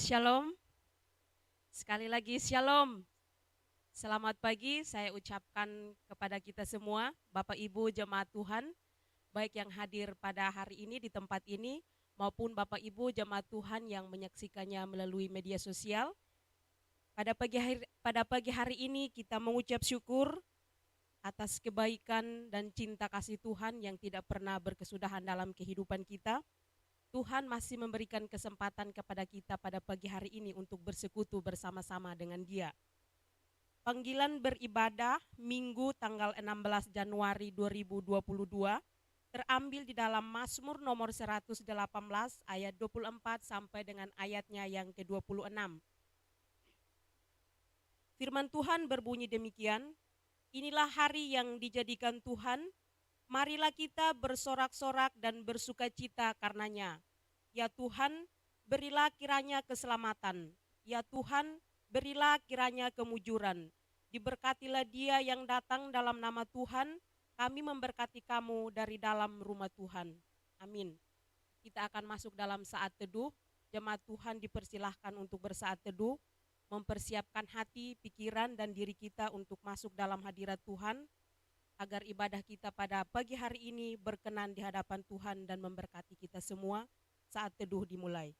Shalom, sekali lagi Shalom. Selamat pagi saya ucapkan kepada kita semua, Bapak Ibu jemaat Tuhan, baik yang hadir pada hari ini di tempat ini, maupun Bapak Ibu jemaat Tuhan yang menyaksikannya melalui media sosial. Pada pagi hari ini kita mengucap syukur atas kebaikan dan cinta kasih Tuhan yang tidak pernah berkesudahan dalam kehidupan kita. Tuhan masih memberikan kesempatan kepada kita pada pagi hari ini untuk bersekutu bersama-sama dengan Dia. Panggilan beribadah Minggu tanggal 16 Januari 2022 terambil di dalam Mazmur nomor 118 ayat 24 sampai dengan ayatnya yang ke-26. Firman Tuhan berbunyi demikian, inilah hari yang dijadikan Tuhan, marilah kita bersorak-sorak dan bersukacita karenanya. Ya Tuhan, berilah kiranya keselamatan. Ya Tuhan, berilah kiranya kemujuran. Diberkatilah dia yang datang dalam nama Tuhan, kami memberkati kamu dari dalam rumah Tuhan. Amin. Kita akan masuk dalam saat teduh. Jemaat Tuhan dipersilahkan untuk bersaat teduh, mempersiapkan hati, pikiran, dan diri kita untuk masuk dalam hadirat Tuhan, agar ibadah kita pada pagi hari ini berkenan di hadapan Tuhan dan memberkati kita semua. Saat teduh dimulai.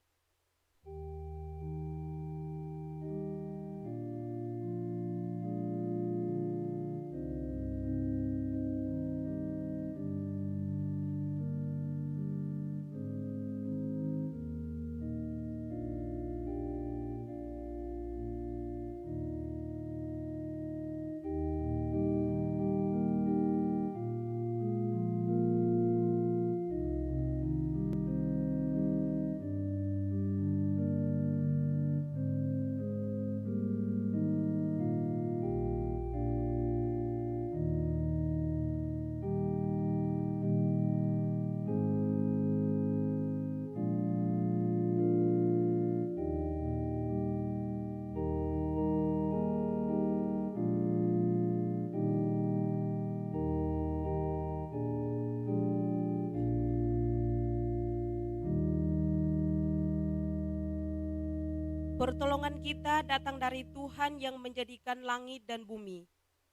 Pertolongan kita datang dari Tuhan yang menjadikan langit dan bumi.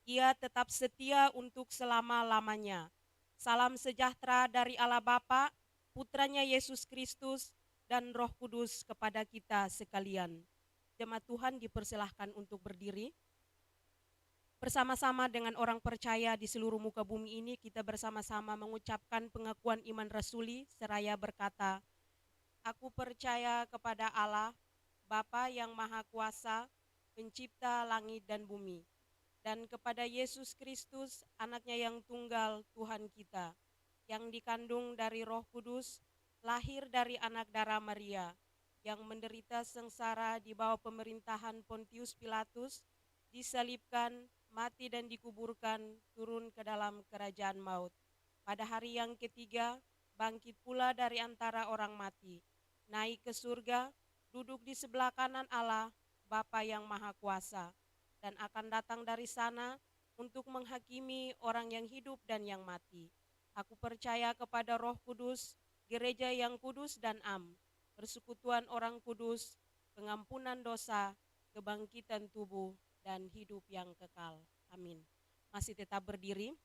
Ia tetap setia untuk selama-lamanya. Salam sejahtera dari Allah Bapa, Putranya Yesus Kristus, dan Roh Kudus kepada kita sekalian. Jemaat Tuhan dipersilahkan untuk berdiri. Bersama-sama dengan orang percaya di seluruh muka bumi ini, kita bersama-sama mengucapkan pengakuan iman rasuli seraya berkata, aku percaya kepada Allah, Bapa yang Maha Kuasa, pencipta langit dan bumi, dan kepada Yesus Kristus, anaknya yang tunggal Tuhan kita, yang dikandung dari Roh Kudus, lahir dari anak darah Maria, yang menderita sengsara di bawah pemerintahan Pontius Pilatus, disalibkan, mati dan dikuburkan, turun ke dalam kerajaan maut. Pada hari yang ketiga, bangkit pula dari antara orang mati, naik ke surga, duduk di sebelah kanan Allah, Bapa yang Maha Kuasa, dan akan datang dari sana untuk menghakimi orang yang hidup dan yang mati. Aku percaya kepada Roh Kudus, gereja yang kudus dan am, persekutuan orang kudus, pengampunan dosa, kebangkitan tubuh, dan hidup yang kekal. Amin. Masih tetap berdiri.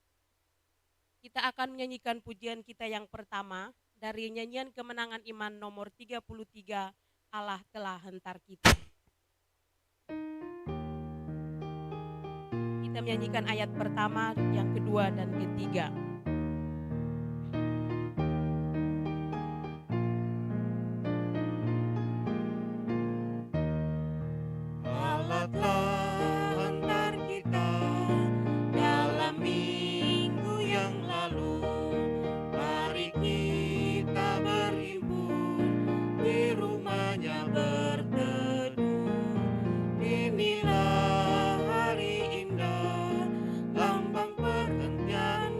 Kita akan menyanyikan pujian kita yang pertama dari nyanyian kemenangan iman nomor 33, Allah telah hentar kita. Kita menyanyikan ayat pertama, yang kedua, dan ketiga. Allah telah hantar kita dalam minggu yang lalu. Mari kita berhimpun di rumahnya berteduh. Inilah hari indah, lambang perhentian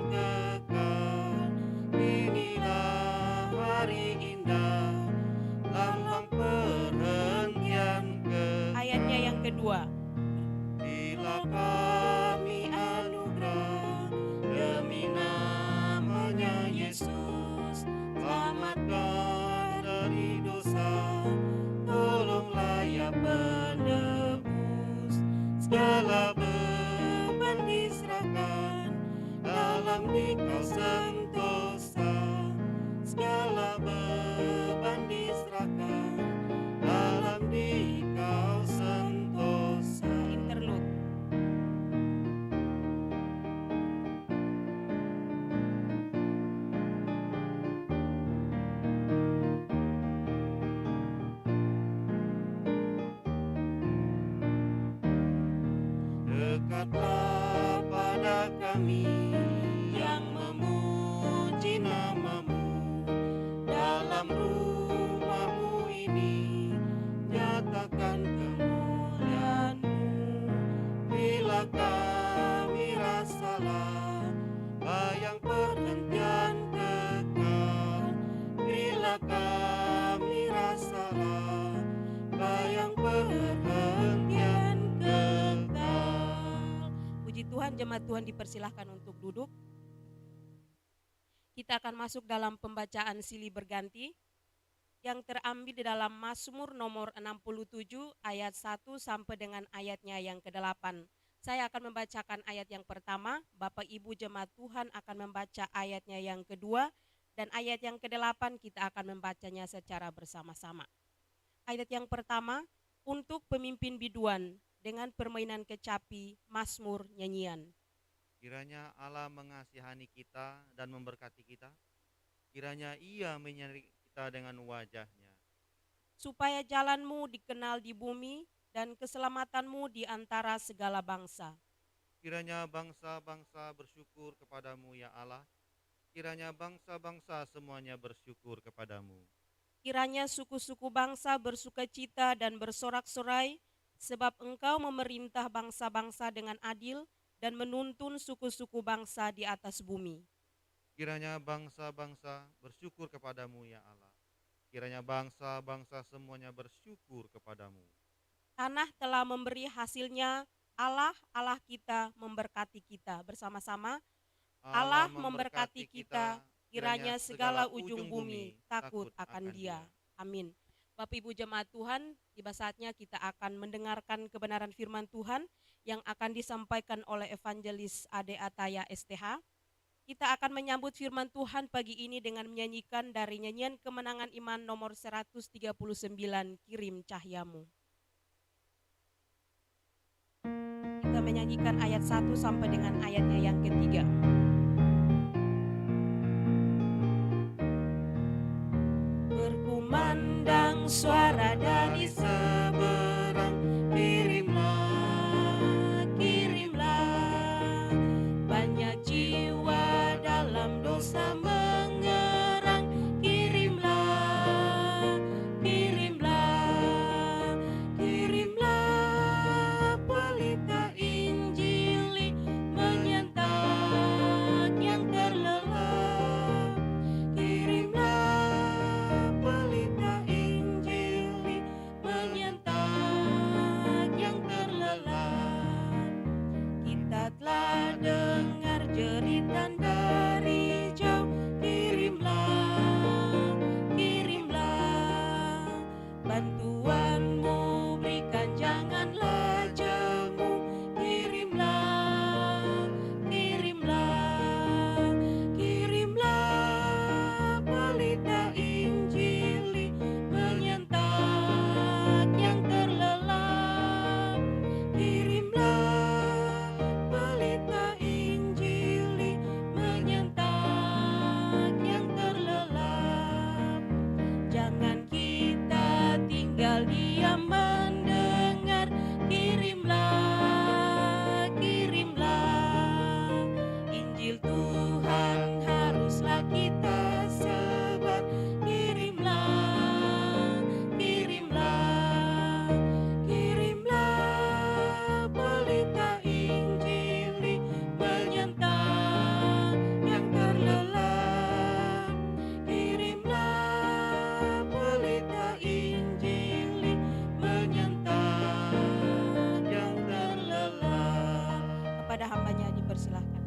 kepada kami yang memuji nama-Mu. Dalam rumah-Mu ini nyatakan kemuliaan-Mu. Bila kami rasalah bayang perhentian kekal, bila kami rasalah bayang perhentian kekal. Puji Tuhan, jemaat Tuhan dipersilahkan untuk duduk. Kita akan masuk dalam pembacaan silih berganti yang terambil di dalam Mazmur nomor 67 ayat 1 sampai dengan ayatnya yang ke-8. Saya akan membacakan ayat yang pertama, Bapak Ibu jemaat Tuhan akan membaca ayatnya yang kedua, dan ayat yang ke-8 kita akan membacanya secara bersama-sama. Ayat yang pertama, untuk pemimpin biduan dengan permainan kecapi, Mazmur nyanyian. Kiranya Allah mengasihani kita dan memberkati kita. Kiranya Ia menyertai kita dengan wajah-Nya. Supaya jalan-Mu dikenal di bumi dan keselamatan-Mu di antara segala bangsa. Kiranya bangsa-bangsa bersyukur kepadamu ya Allah. Kiranya bangsa-bangsa semuanya bersyukur kepadamu. Kiranya suku-suku bangsa bersukacita dan bersorak-sorai, sebab Engkau memerintah bangsa-bangsa dengan adil dan menuntun suku-suku bangsa di atas bumi. Kiranya bangsa-bangsa bersyukur kepadamu ya Allah. Kiranya bangsa-bangsa semuanya bersyukur kepadamu. Tanah telah memberi hasilnya, Allah, Allah kita memberkati kita. Bersama-sama, Allah memberkati kita, kiranya segala ujung bumi takut akan Dia. Amin. Bapak Ibu jemaat Tuhan, tiba saatnya kita akan mendengarkan kebenaran firman Tuhan yang akan disampaikan oleh Evangelis Ade Ataya STH. Kita akan menyambut firman Tuhan pagi ini dengan menyanyikan dari nyanyian Kemenangan Iman nomor 139, Kirim Cahyamu. Kita menyanyikan ayat 1 sampai dengan ayatnya yang ketiga. Berkumandang suara dari seberang, kirimlah, kirimlah, banyak jiwa dalam dosa mengerang, kirimlah, kirimlah, kirimlah pelita Injili menyentak yang terlelap, kirimlah pelita Injili menyentak yang terlelap. Kita telah dengar jeritan dari jauh, kirimlah, kirimlah, bantuan-Mu berikan janganlah jemu, kirimlah, kirimlah, kirimlah pelita Injili menyentak yang terlelap, kirimlah pelita Injili menyentak yang terlelap. Jangan kita tinggal diam mendengar, kirimlah, kirimlah, Injil Tuhan haruslah kita sebar, kirimlah, kirimlah, kirimlah pelita Injili menyentak yang terlelap, kirimlah pelita Injili menyentak yang terlelap. Kepada hambanya dipersilahkan.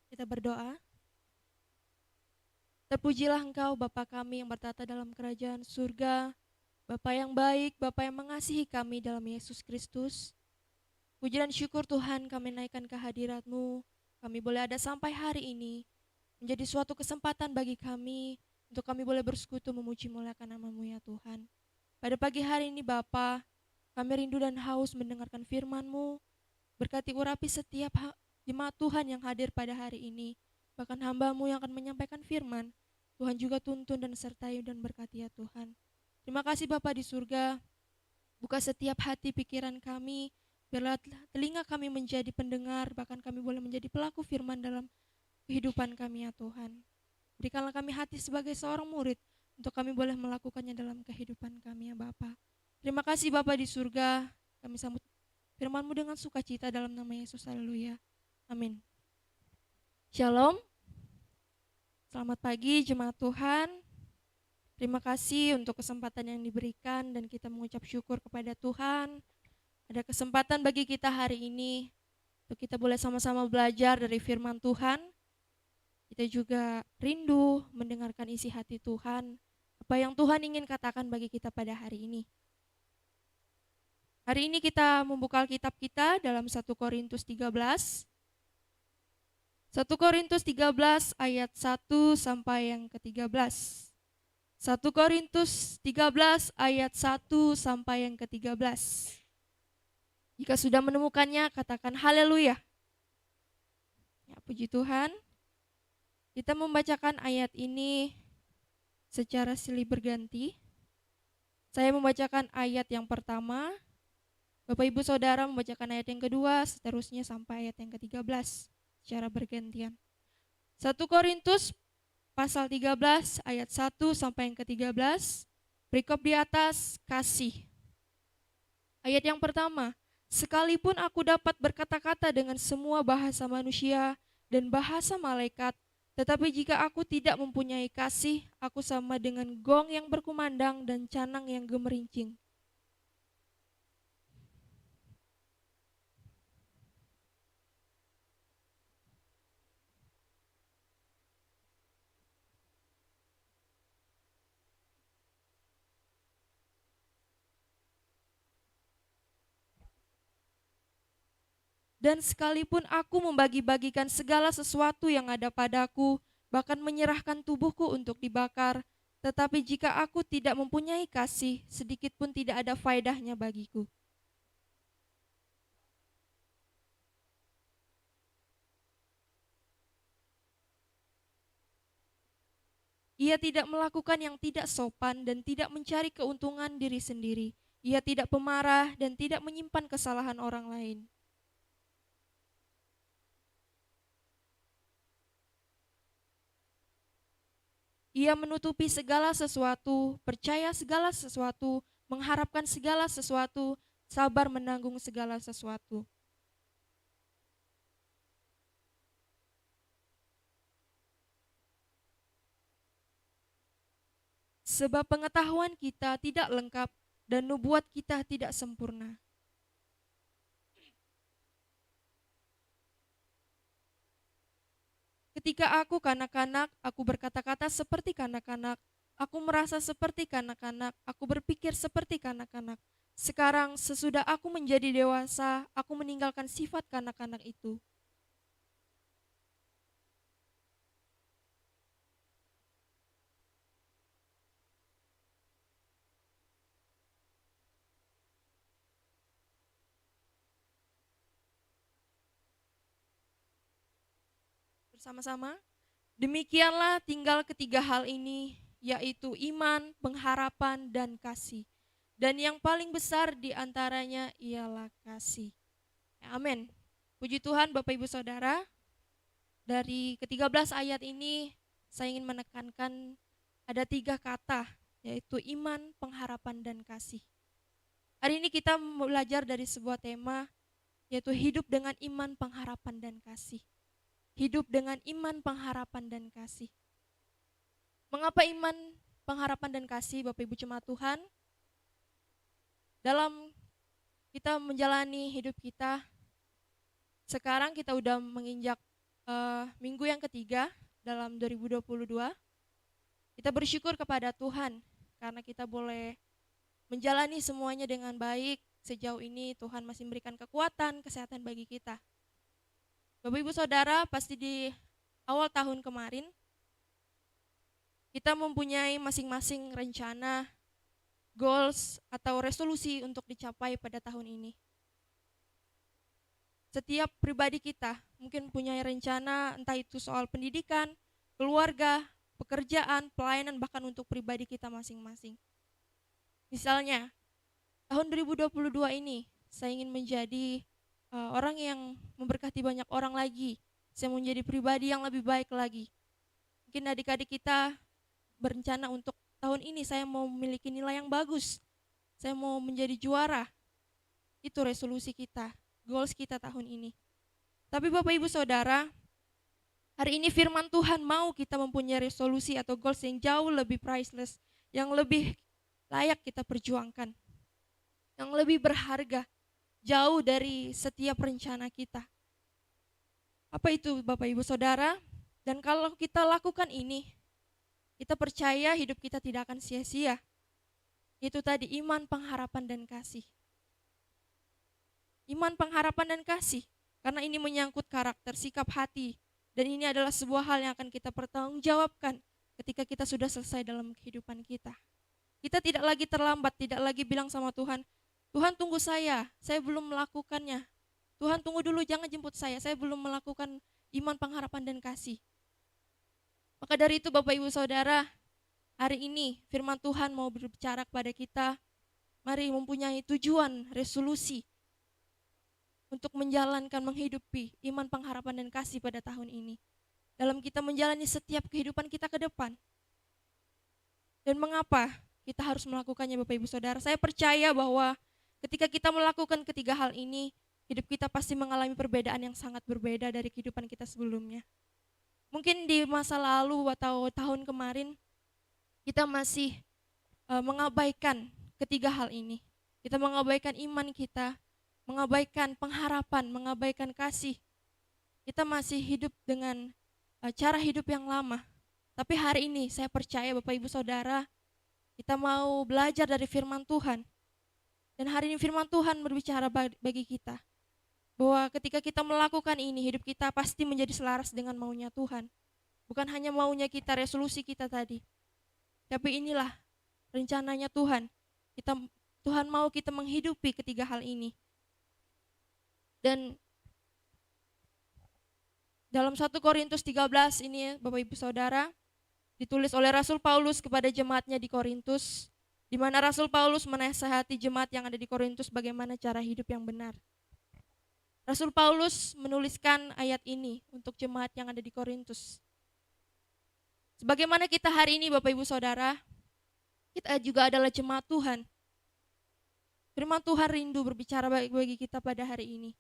Kita berdoa. Terpujilah Engkau Bapa kami yang bertata dalam kerajaan surga, Bapa yang baik, Bapa yang mengasihi kami dalam Yesus Kristus. Puji dan syukur Tuhan kami naikkan kehadirat-Mu. Kami boleh ada sampai hari ini, menjadi suatu kesempatan bagi kami untuk kami boleh bersekutu memuji muliakan nama-Mu ya Tuhan. Pada pagi hari ini Bapa, kami rindu dan haus mendengarkan firman-Mu. Berkati urapi setiap jemaat Tuhan yang hadir pada hari ini. bahkan hamba-Mu yang akan menyampaikan firman. Tuhan juga tuntun dan sertai dan berkati ya Tuhan. Terima kasih Bapa di surga, buka setiap hati pikiran kami, biarlah telinga kami menjadi pendengar, bahkan kami boleh menjadi pelaku firman dalam kehidupan kami ya Tuhan. Berikanlah kami hati sebagai seorang murid, untuk kami boleh melakukannya dalam kehidupan kami ya Bapa. Terima kasih Bapa di surga, kami sambut firman-Mu dengan sukacita dalam nama Yesus, haleluya. Amin. Shalom. Selamat pagi jemaat Tuhan. Terima kasih untuk kesempatan yang diberikan dan kita mengucap syukur kepada Tuhan. Ada kesempatan bagi kita hari ini untuk kita boleh sama-sama belajar dari firman Tuhan. Kita juga rindu mendengarkan isi hati Tuhan, apa yang Tuhan ingin katakan bagi kita pada hari ini. Hari ini kita membuka Alkitab kita dalam 1 Korintus 13. 1 Korintus 13 ayat 1 sampai yang ke-13. 1 Korintus 13 ayat 1 sampai yang ke-13. Jika sudah menemukannya, katakan haleluya. Ya, puji Tuhan. Kita membacakan ayat ini secara silih berganti. Saya membacakan ayat yang pertama, Bapak Ibu Saudara membacakan ayat yang kedua, seterusnya sampai ayat yang ke-13 secara bergantian. 1 Korintus pasal 13 ayat 1 sampai yang ke-13, perikop di atas kasih. Ayat yang pertama, sekalipun aku dapat berkata-kata dengan semua bahasa manusia dan bahasa malaikat, tetapi jika aku tidak mempunyai kasih, aku sama dengan gong yang berkumandang dan canang yang gemerincing. Dan sekalipun aku membagi-bagikan segala sesuatu yang ada padaku, bahkan menyerahkan tubuhku untuk dibakar, tetapi jika aku tidak mempunyai kasih, sedikit pun tidak ada faedahnya bagiku. Ia tidak melakukan yang tidak sopan dan tidak mencari keuntungan diri sendiri. Ia tidak pemarah dan tidak menyimpan kesalahan orang lain. Ia menutupi segala sesuatu, percaya segala sesuatu, mengharapkan segala sesuatu, sabar menanggung segala sesuatu. Sebab pengetahuan kita tidak lengkap dan nubuat kita tidak sempurna. Ketika aku kanak-kanak, aku berkata-kata seperti kanak-kanak, aku merasa seperti kanak-kanak, aku berpikir seperti kanak-kanak. Sekarang sesudah aku menjadi dewasa, aku meninggalkan sifat kanak-kanak itu. Bersama-sama, demikianlah tinggal ketiga hal ini, yaitu iman, pengharapan, dan kasih. Dan yang paling besar di antaranya ialah kasih. Amin. Puji Tuhan Bapak Ibu Saudara, dari ke-13 ayat ini saya ingin menekankan ada 3 kata, yaitu iman, pengharapan, dan kasih. Hari ini kita belajar dari sebuah tema, yaitu hidup dengan iman, pengharapan, dan kasih. Hidup dengan iman, pengharapan, dan kasih. Mengapa iman, pengharapan, dan kasih, Bapak Ibu jemaat Tuhan? Dalam kita menjalani hidup kita, sekarang kita udah menginjak minggu yang ketiga dalam 2022. Kita bersyukur kepada Tuhan karena kita boleh menjalani semuanya dengan baik. Sejauh ini Tuhan masih memberikan kekuatan, kesehatan bagi kita. Bapak Ibu Saudara, pasti di awal tahun kemarin kita mempunyai masing-masing rencana, goals atau resolusi untuk dicapai pada tahun ini. setiap pribadi kita mungkin punya rencana, entah itu soal pendidikan, keluarga, pekerjaan, pelayanan, bahkan untuk pribadi kita masing-masing. Misalnya, tahun 2022 ini saya ingin menjadi orang yang memberkati banyak orang lagi. Saya mau menjadi pribadi yang lebih baik lagi. Mungkin adik-adik kita berencana untuk tahun ini saya mau memiliki nilai yang bagus. Saya mau menjadi juara. Itu resolusi kita, goals kita tahun ini. Tapi Bapak Ibu Saudara, hari ini firman Tuhan mau kita mempunyai resolusi atau goals yang jauh lebih priceless, yang lebih layak kita perjuangkan, yang lebih berharga, jauh dari setiap rencana kita. Apa itu Bapak Ibu Saudara? Dan kalau kita lakukan ini, kita percaya hidup kita tidak akan sia-sia. Itu tadi iman, pengharapan, dan kasih. Iman, pengharapan, dan kasih. Karena ini menyangkut karakter, sikap hati. Dan ini adalah sebuah hal yang akan kita pertanggungjawabkan ketika kita sudah selesai dalam kehidupan kita. Kita tidak lagi terlambat, tidak lagi bilang sama Tuhan, Tuhan tunggu saya belum melakukannya. Tuhan tunggu dulu, jangan jemput saya belum melakukan iman, pengharapan, dan kasih. Maka dari itu Bapak Ibu Saudara, hari ini firman Tuhan mau berbicara kepada kita, mari mempunyai tujuan, resolusi, untuk menjalankan, menghidupi iman, pengharapan, dan kasih pada tahun ini. Dalam kita menjalani setiap kehidupan kita ke depan. Dan mengapa kita harus melakukannya Bapak Ibu Saudara? Saya percaya bahwa ketika kita melakukan ketiga hal ini, hidup kita pasti mengalami perbedaan yang sangat berbeda dari kehidupan kita sebelumnya. Mungkin di masa lalu atau tahun kemarin, kita masih mengabaikan ketiga hal ini. Kita mengabaikan iman kita, mengabaikan pengharapan, mengabaikan kasih. Kita masih hidup dengan cara hidup yang lama. Tapi hari ini saya percaya Bapak Ibu Saudara, kita mau belajar dari firman Tuhan. Dan hari ini firman Tuhan berbicara bagi kita, bahwa ketika kita melakukan ini, hidup kita pasti menjadi selaras dengan maunya Tuhan. Bukan hanya maunya kita, resolusi kita tadi. Tapi inilah rencananya Tuhan. Tuhan mau kita menghidupi ketiga hal ini. Dan dalam 1 Korintus 13 ini Bapak Ibu Saudara, ditulis oleh Rasul Paulus kepada jemaatnya di Korintus, di mana Rasul Paulus menasihati jemaat yang ada di Korintus bagaimana cara hidup yang benar. Rasul Paulus menuliskan ayat ini untuk jemaat yang ada di Korintus. Sebagaimana kita hari ini Bapak Ibu Saudara, kita juga adalah jemaat Tuhan. Firman Tuhan rindu berbicara bagi kita pada hari ini.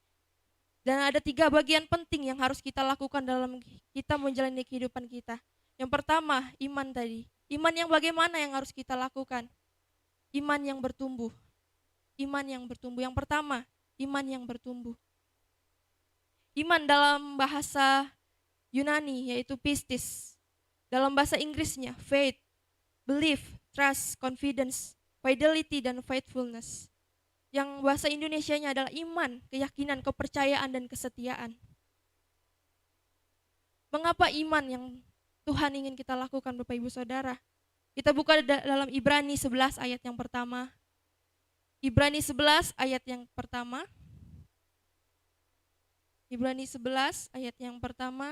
Dan ada 3 bagian penting yang harus kita lakukan dalam kita menjalani kehidupan kita. Yang pertama, iman tadi. Iman yang bagaimana yang harus kita lakukan? Iman yang bertumbuh. Iman yang bertumbuh. Yang pertama, iman yang bertumbuh. Iman dalam bahasa Yunani yaitu pistis. Dalam bahasa Inggrisnya faith, belief, trust, confidence, fidelity, dan faithfulness. Yang bahasa Indonesianya adalah iman, keyakinan, kepercayaan, dan kesetiaan. Mengapa iman yang Tuhan ingin kita lakukan Bapak Ibu Saudara? Kita buka dalam Ibrani 11 ayat yang pertama. Ibrani 11 ayat yang pertama. Ibrani 11 ayat yang pertama.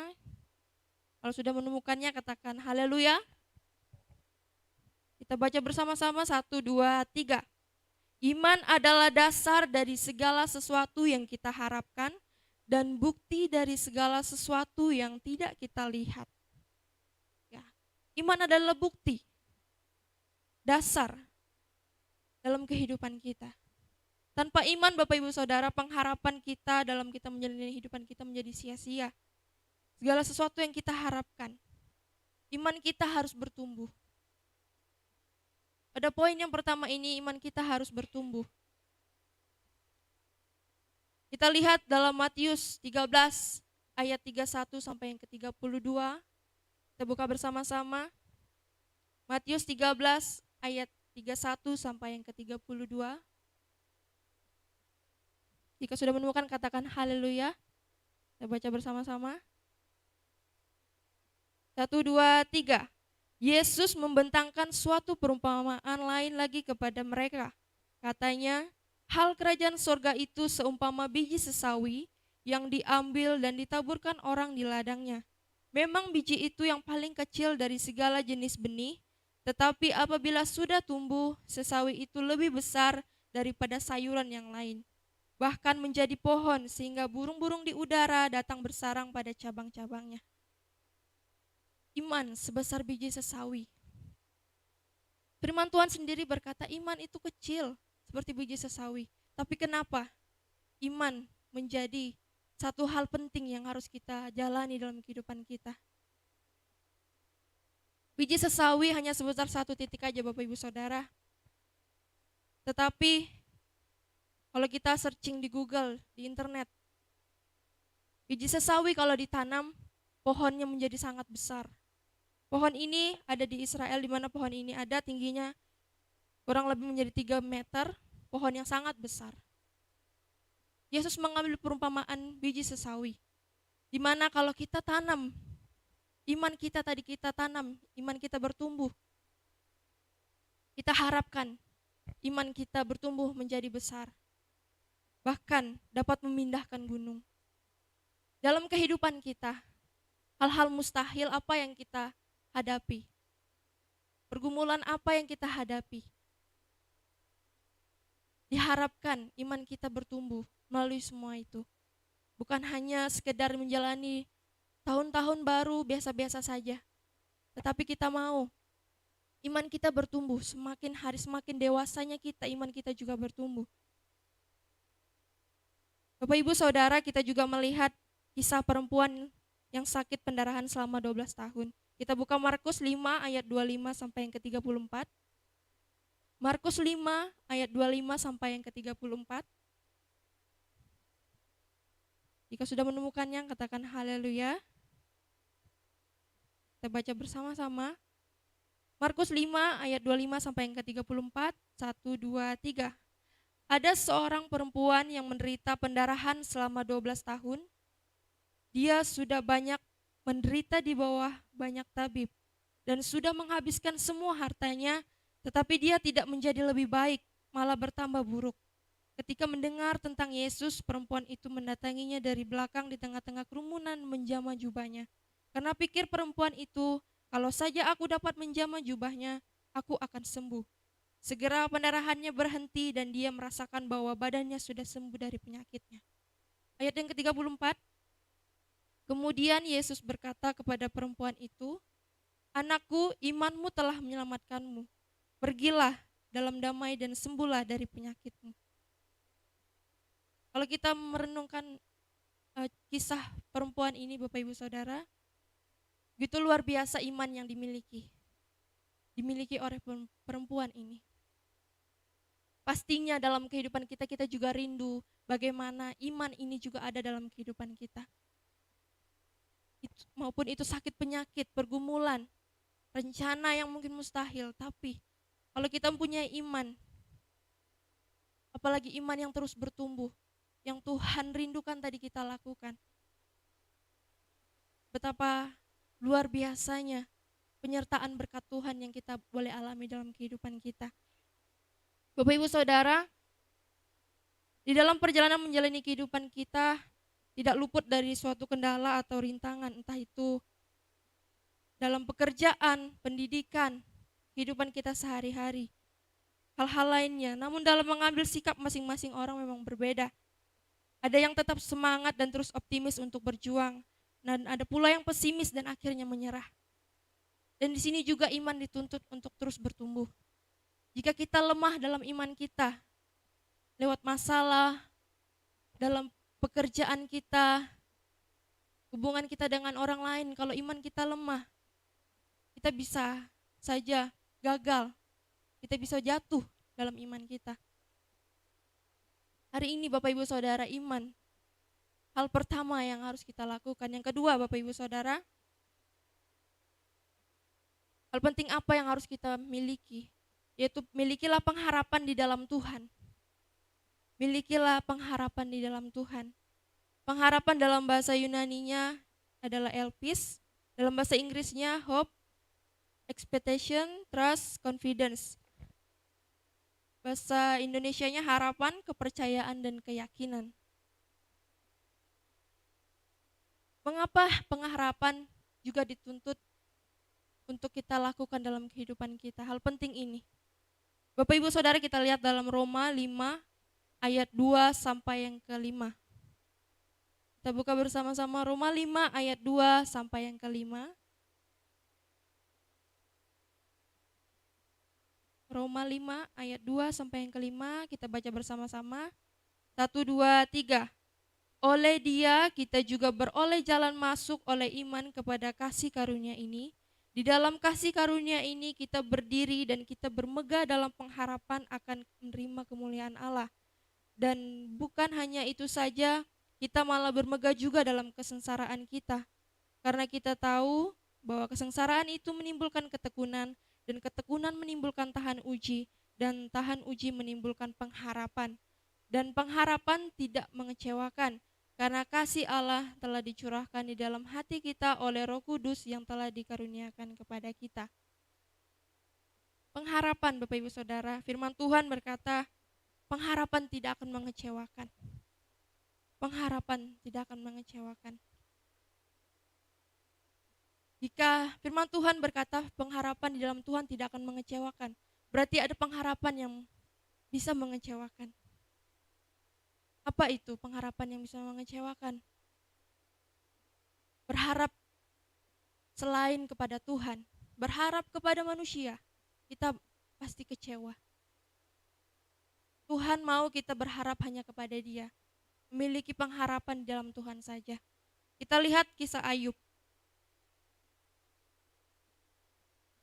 Kalau sudah menemukannya katakan haleluya. Kita baca bersama-sama 1, 2, 3. Iman adalah dasar dari segala sesuatu yang kita harapkan dan bukti dari segala sesuatu yang tidak kita lihat. Ya, iman adalah bukti, dasar dalam kehidupan kita. Tanpa iman Bapak Ibu Saudara, pengharapan kita dalam kita menjalani kehidupan kita menjadi sia-sia. Segala sesuatu yang kita harapkan, iman kita harus bertumbuh. Pada poin yang pertama ini, iman kita harus bertumbuh. Kita lihat dalam Matius 13 ayat 31 sampai yang ke-32. Kita buka bersama-sama. Matius 13 ayat 31 sampai yang ke-32. Jika sudah menemukan katakan haleluya. Kita baca bersama-sama. 1, 2, 3. Yesus membentangkan suatu perumpamaan lain lagi kepada mereka. Katanya, hal kerajaan sorga itu seumpama biji sesawi yang diambil dan ditaburkan orang di ladangnya. Memang biji itu yang paling kecil dari segala jenis benih, tetapi apabila sudah tumbuh, sesawi itu lebih besar daripada sayuran yang lain. Bahkan menjadi pohon sehingga burung-burung di udara datang bersarang pada cabang-cabangnya. Iman sebesar biji sesawi. Firman Tuhan sendiri berkata iman itu kecil seperti biji sesawi. Tapi kenapa iman menjadi satu hal penting yang harus kita jalani dalam kehidupan kita? Biji sesawi hanya sebesar satu titik aja Bapak Ibu Saudara. Tetapi kalau kita searching di Google, di internet, biji sesawi kalau ditanam, pohonnya menjadi sangat besar. Pohon ini ada di Israel, di mana pohon ini ada tingginya kurang lebih menjadi 3 meter, pohon yang sangat besar. Yesus mengambil perumpamaan biji sesawi, di mana kalau kita tanam, iman kita tadi kita tanam, iman kita bertumbuh, kita harapkan iman kita bertumbuh menjadi besar, bahkan dapat memindahkan gunung. Dalam kehidupan kita, hal-hal mustahil apa yang kita hadapi, pergumulan apa yang kita hadapi, diharapkan iman kita bertumbuh melalui semua itu. Bukan hanya sekedar menjalani tahun-tahun baru biasa-biasa saja, tetapi kita mau iman kita bertumbuh, semakin hari semakin dewasanya kita, iman kita juga bertumbuh. Bapak Ibu Saudara, kita juga melihat kisah perempuan yang sakit pendarahan selama 12 tahun. Kita buka Markus 5 ayat 25 sampai yang ke-34. Markus 5 ayat 25 sampai yang ke-34. Jika sudah menemukannya, katakan haleluya. Kita baca bersama-sama. Markus 5 ayat 25 sampai yang ke-34. 1, 2, 3. Ada seorang perempuan yang menderita pendarahan selama 12 tahun. Dia sudah banyak menderita di bawah banyak tabib dan sudah menghabiskan semua hartanya, tetapi dia tidak menjadi lebih baik, malah bertambah buruk. Ketika mendengar tentang Yesus, perempuan itu mendatanginya dari belakang di tengah-tengah kerumunan menjamah jubahnya. Karena pikir perempuan itu, kalau saja aku dapat menjamah jubahnya, aku akan sembuh. Segera pendarahannya berhenti dan dia merasakan bahwa badannya sudah sembuh dari penyakitnya. Ayat yang ke-34. Kemudian Yesus berkata kepada perempuan itu, "Anakku, imanmu telah menyelamatkanmu. Pergilah dalam damai dan sembuhlah dari penyakitmu." Kalau kita merenungkan kisah perempuan ini Bapak Ibu Saudara, begitu luar biasa iman yang dimiliki oleh perempuan ini. Pastinya dalam kehidupan kita, kita juga rindu bagaimana iman ini juga ada dalam kehidupan kita. Maupun itu sakit penyakit, pergumulan, rencana yang mungkin mustahil, tapi kalau kita mempunyai iman, apalagi iman yang terus bertumbuh, yang Tuhan rindukan tadi kita lakukan. Betapa luar biasanya penyertaan berkat Tuhan yang kita boleh alami dalam kehidupan kita. Bapak Ibu Saudara, di dalam perjalanan menjalani kehidupan kita, tidak luput dari suatu kendala atau rintangan, entah itu dalam pekerjaan, pendidikan, kehidupan kita sehari-hari, hal-hal lainnya. Namun dalam mengambil sikap masing-masing orang memang berbeda. Ada yang tetap semangat dan terus optimis untuk berjuang, dan ada pula yang pesimis dan akhirnya menyerah. Dan di sini juga iman dituntut untuk terus bertumbuh. Jika kita lemah dalam iman kita, lewat masalah, dalam pekerjaan kita, hubungan kita dengan orang lain, kalau iman kita lemah, kita bisa saja gagal, kita bisa jatuh dalam iman kita. Hari ini Bapak Ibu Saudara, iman, hal pertama yang harus kita lakukan. Yang kedua Bapak Ibu Saudara, hal penting apa yang harus kita miliki? Yaitu milikilah pengharapan di dalam Tuhan. Milikilah pengharapan di dalam Tuhan. Pengharapan dalam bahasa Yunaninya adalah elpis, dalam bahasa Inggrisnya hope, expectation, trust, confidence. Bahasa Indonesianya harapan, kepercayaan, dan keyakinan. Mengapa pengharapan juga dituntut untuk kita lakukan dalam kehidupan kita? Hal penting ini. Bapak Ibu Saudara, kita lihat dalam Roma 5 ayat 2 sampai yang ke-5. Kita buka bersama-sama Roma 5 ayat 2 sampai yang ke-5. Roma 5 ayat 2 sampai yang ke-5, kita baca bersama-sama. 1, 2, 3. Oleh Dia kita juga beroleh jalan masuk oleh iman kepada kasih karunia ini. Di dalam kasih karunia ini kita berdiri dan kita bermegah dalam pengharapan akan menerima kemuliaan Allah. Dan bukan hanya itu saja, kita malah bermegah juga dalam kesengsaraan kita. Karena kita tahu bahwa kesengsaraan itu menimbulkan ketekunan, dan ketekunan menimbulkan tahan uji, dan tahan uji menimbulkan pengharapan. Dan pengharapan tidak mengecewakan, karena kasih Allah telah dicurahkan di dalam hati kita oleh Roh Kudus yang telah dikaruniakan kepada kita. Pengharapan, Bapak Ibu Saudara, firman Tuhan berkata, pengharapan tidak akan mengecewakan. Pengharapan tidak akan mengecewakan. Jika firman Tuhan berkata pengharapan di dalam Tuhan tidak akan mengecewakan, berarti ada pengharapan yang bisa mengecewakan. Apa itu pengharapan yang bisa mengecewakan? Berharap selain kepada Tuhan, berharap kepada manusia, kita pasti kecewa. Tuhan mau kita berharap hanya kepada Dia, memiliki pengharapan di dalam Tuhan saja. Kita lihat kisah Ayub.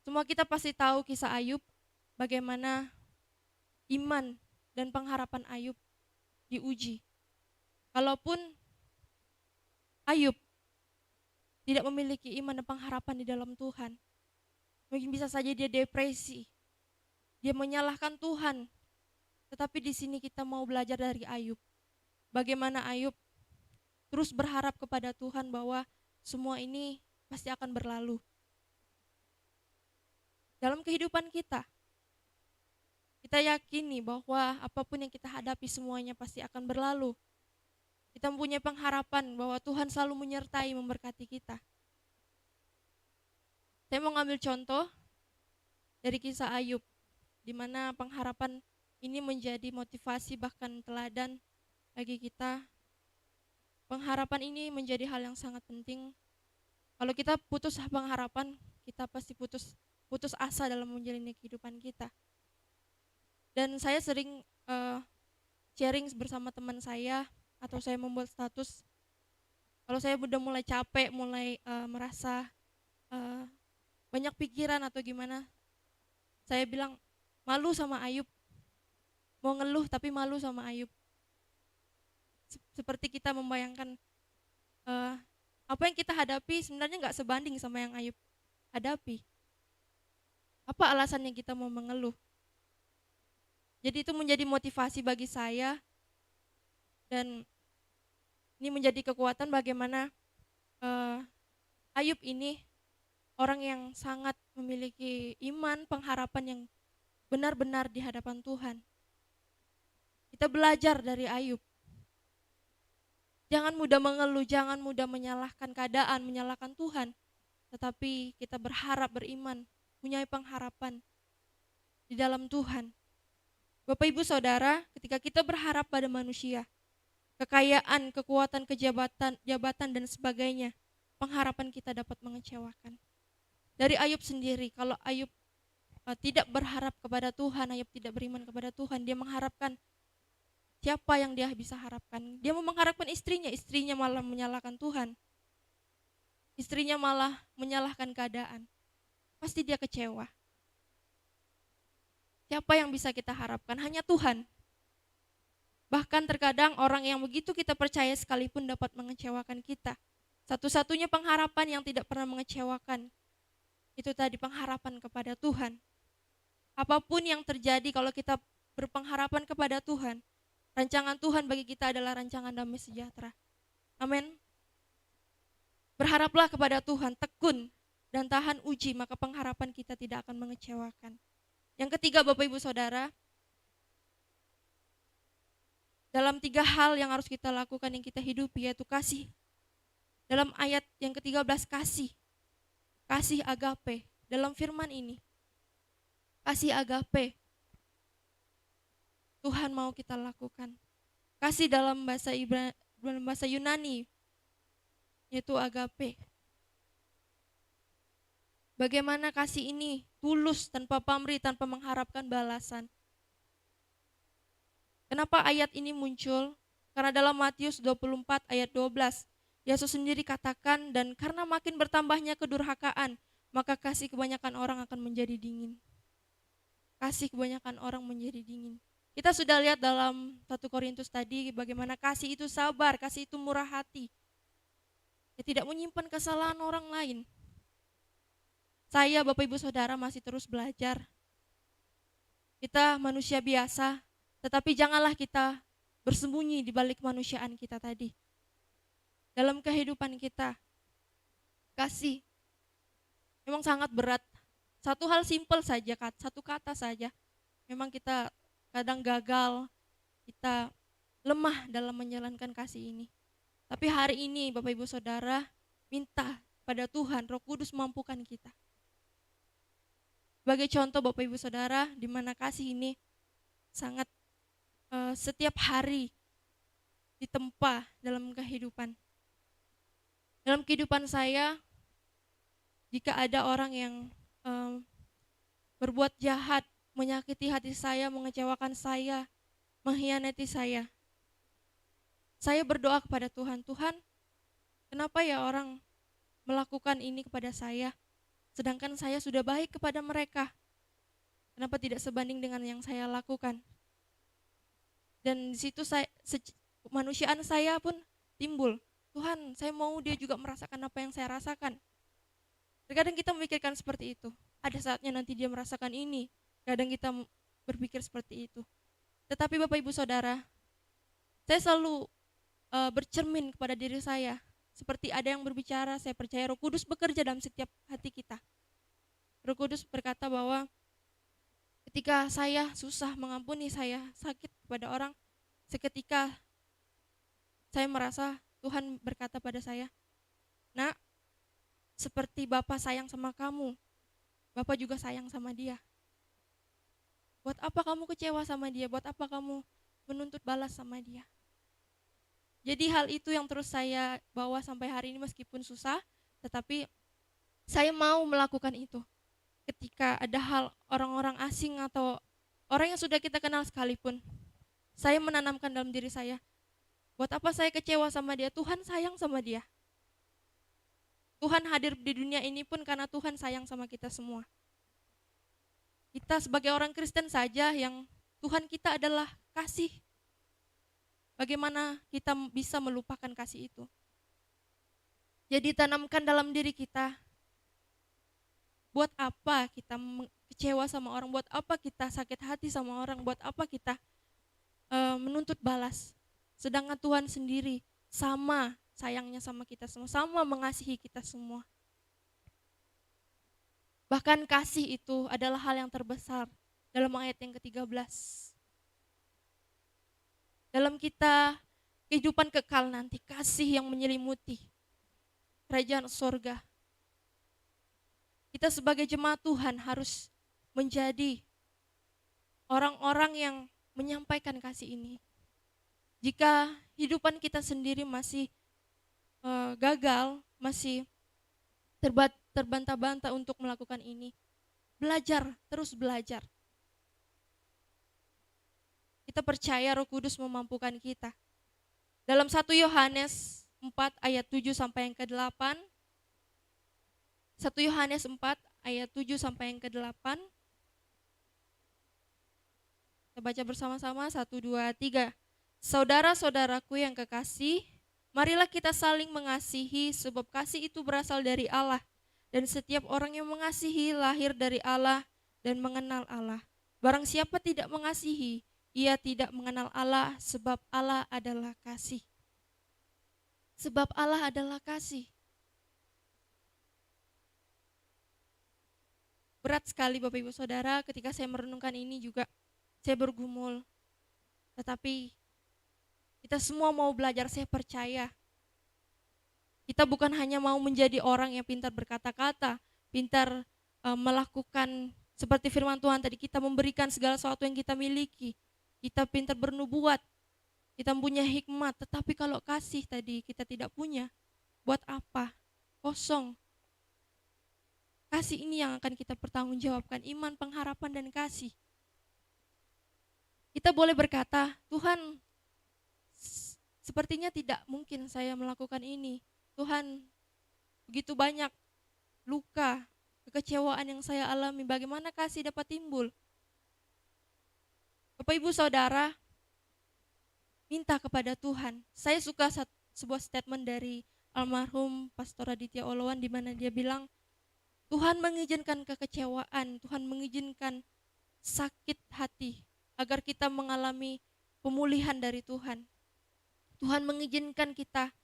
Semua kita pasti tahu kisah Ayub, bagaimana iman dan pengharapan Ayub diuji. Kalaupun Ayub tidak memiliki iman dan pengharapan di dalam Tuhan, mungkin bisa saja dia depresi, dia menyalahkan Tuhan. Tetapi di sini kita mau belajar dari Ayub. Bagaimana Ayub terus berharap kepada Tuhan bahwa semua ini pasti akan berlalu. Dalam kehidupan kita yakini bahwa apapun yang kita hadapi semuanya pasti akan berlalu. Kita mempunyai pengharapan bahwa Tuhan selalu menyertai, memberkati kita. Saya mau ngambil contoh dari kisah Ayub, di mana pengharapan ini menjadi motivasi bahkan teladan bagi kita. Pengharapan ini menjadi hal yang sangat penting. Kalau kita putus pengharapan, kita pasti putus asa dalam menjalani kehidupan kita. Dan saya sering sharing bersama teman saya, atau saya membuat status. Kalau saya udah mulai capek, mulai merasa banyak pikiran atau gimana, saya bilang malu sama Ayub. Mau ngeluh tapi malu sama Ayub. Seperti kita membayangkan apa yang kita hadapi sebenarnya nggak sebanding sama yang Ayub hadapi. Apa alasannya kita mau mengeluh? Jadi itu menjadi motivasi bagi saya, dan ini menjadi kekuatan bagaimana Ayub ini orang yang sangat memiliki iman, pengharapan yang benar-benar di hadapan Tuhan. Kita belajar dari Ayub. Jangan mudah mengeluh, jangan mudah menyalahkan keadaan, menyalahkan Tuhan. Tetapi kita berharap, beriman, punya pengharapan di dalam Tuhan. Bapak Ibu Saudara, ketika kita berharap pada manusia, kekayaan, kekuatan, jabatan dan sebagainya, pengharapan kita dapat mengecewakan. Dari Ayub sendiri, kalau Ayub tidak berharap kepada Tuhan, Ayub tidak beriman kepada Tuhan, dia mengharapkan siapa yang dia bisa harapkan. Dia mau mengharapkan istrinya malah menyalahkan Tuhan. Istrinya malah menyalahkan keadaan. Pasti dia kecewa. Siapa yang bisa kita harapkan? Hanya Tuhan. Bahkan terkadang orang yang begitu kita percaya sekalipun dapat mengecewakan kita. Satu-satunya pengharapan yang tidak pernah mengecewakan, itu tadi pengharapan kepada Tuhan. Apapun yang terjadi kalau kita berpengharapan kepada Tuhan, rancangan Tuhan bagi kita adalah rancangan damai sejahtera. Amin. Berharaplah kepada Tuhan, tekun dan tahan uji, maka pengharapan kita tidak akan mengecewakan. Yang ketiga, Bapak Ibu Saudara, dalam 3 hal yang harus kita lakukan, yang kita hidupi, yaitu kasih, Dalam ayat yang ke-13 kasih agape. Dalam firman ini, kasih agape Tuhan mau kita lakukan. Kasih dalam dalam bahasa Yunani yaitu agape. Bagaimana kasih ini tulus tanpa pamrih, tanpa mengharapkan balasan. Kenapa ayat ini muncul? Karena dalam Matius 24 ayat 12, Yesus sendiri katakan, dan karena makin bertambahnya kedurhakaan, maka kasih kebanyakan orang akan menjadi dingin. Kasih kebanyakan orang menjadi dingin. Kita sudah lihat dalam 1 Korintus tadi bagaimana kasih itu sabar, kasih itu murah hati. Ya, tidak menyimpan kesalahan orang lain. Saya, Bapak Ibu Saudara, masih terus belajar. Kita manusia biasa, tetapi janganlah kita bersembunyi di balik kemanusiaan kita tadi. Dalam kehidupan kita, kasih memang sangat berat. Satu hal simpel saja, satu kata saja. Memang kita kadang gagal, kita lemah dalam menjalankan kasih ini. Tapi hari ini Bapak Ibu Saudara, minta pada Tuhan Roh Kudus mampukan kita. Sebagai contoh Bapak Ibu Saudara, di mana kasih ini sangat setiap hari ditempa dalam kehidupan. Dalam kehidupan saya, jika ada orang yang berbuat jahat, menyakiti hati saya, mengecewakan saya, mengkhianati saya berdoa kepada Tuhan, Tuhan, kenapa ya orang melakukan ini kepada saya, sedangkan saya sudah baik kepada mereka? Kenapa tidak sebanding dengan yang saya lakukan? Dan di situ kemanusiaan saya pun timbul. Tuhan, saya mau dia juga merasakan apa yang saya rasakan. Terkadang kita memikirkan seperti itu. Ada saatnya nanti dia merasakan ini. Kadang kita berpikir seperti itu. Tetapi Bapak Ibu Saudara, saya selalu bercermin kepada diri saya. Seperti ada yang berbicara, saya percaya Roh Kudus bekerja dalam setiap hati kita. Roh Kudus berkata bahwa ketika saya susah mengampuni, saya sakit kepada orang, seketika saya merasa Tuhan berkata pada saya, nak, seperti Bapa sayang sama kamu, Bapa juga sayang sama dia. Buat apa kamu kecewa sama dia? Buat apa kamu menuntut balas sama dia? Jadi hal itu yang terus saya bawa sampai hari ini meskipun susah, tetapi saya mau melakukan itu. Ketika ada hal orang-orang asing atau orang yang sudah kita kenal sekalipun, saya menanamkan dalam diri saya, buat apa saya kecewa sama dia? Tuhan sayang sama dia. Tuhan hadir di dunia ini pun karena Tuhan sayang sama kita semua. Kita sebagai orang Kristen saja yang Tuhan kita adalah kasih. Bagaimana kita bisa melupakan kasih itu? Jadi tanamkan dalam diri kita, buat apa kita kecewa sama orang, buat apa kita sakit hati sama orang, buat apa kita menuntut balas. Sedangkan Tuhan sendiri sama sayangnya sama kita semua, sama mengasihi kita semua. Bahkan kasih itu adalah hal yang terbesar dalam ayat yang ke-13. Dalam kita kehidupan kekal nanti, kasih yang menyelimuti kerajaan sorga. Kita sebagai jemaat Tuhan harus menjadi orang-orang yang menyampaikan kasih ini. Jika kehidupan kita sendiri masih gagal, masih terbantah-bantah untuk melakukan ini, belajar, terus belajar. Kita percaya Roh Kudus memampukan kita. Dalam 1 Yohanes 4 ayat 7 sampai yang ke-8, 1 Yohanes 4 ayat 7 sampai yang ke-8, kita baca bersama-sama, 1, 2, 3. Saudara-saudaraku yang kekasih, marilah kita saling mengasihi, sebab kasih itu berasal dari Allah. Dan setiap orang yang mengasihi lahir dari Allah dan mengenal Allah. Barang siapa tidak mengasihi, ia tidak mengenal Allah, sebab Allah adalah kasih. Sebab Allah adalah kasih. Berat sekali Bapak Ibu Saudara, ketika saya merenungkan ini juga saya bergumul. Tetapi kita semua mau belajar, saya percaya Kita bukan hanya mau menjadi orang yang pintar berkata-kata, pintar melakukan seperti firman Tuhan tadi, kita memberikan segala sesuatu yang kita miliki. Kita pintar bernubuat, kita punya hikmat, tetapi kalau kasih tadi kita tidak punya, buat apa? Kosong. Kasih ini yang akan kita pertanggungjawabkan, iman, pengharapan, dan kasih. Kita boleh berkata, Tuhan, sepertinya tidak mungkin saya melakukan ini. Tuhan, begitu banyak luka, kekecewaan yang saya alami, bagaimana kasih dapat timbul? Bapak Ibu Saudara, minta kepada Tuhan. Saya suka sebuah statement dari almarhum Pastor Aditya Olowan di mana dia bilang, Tuhan mengizinkan kekecewaan, Tuhan mengizinkan sakit hati agar kita mengalami pemulihan dari Tuhan. Tuhan mengizinkan kita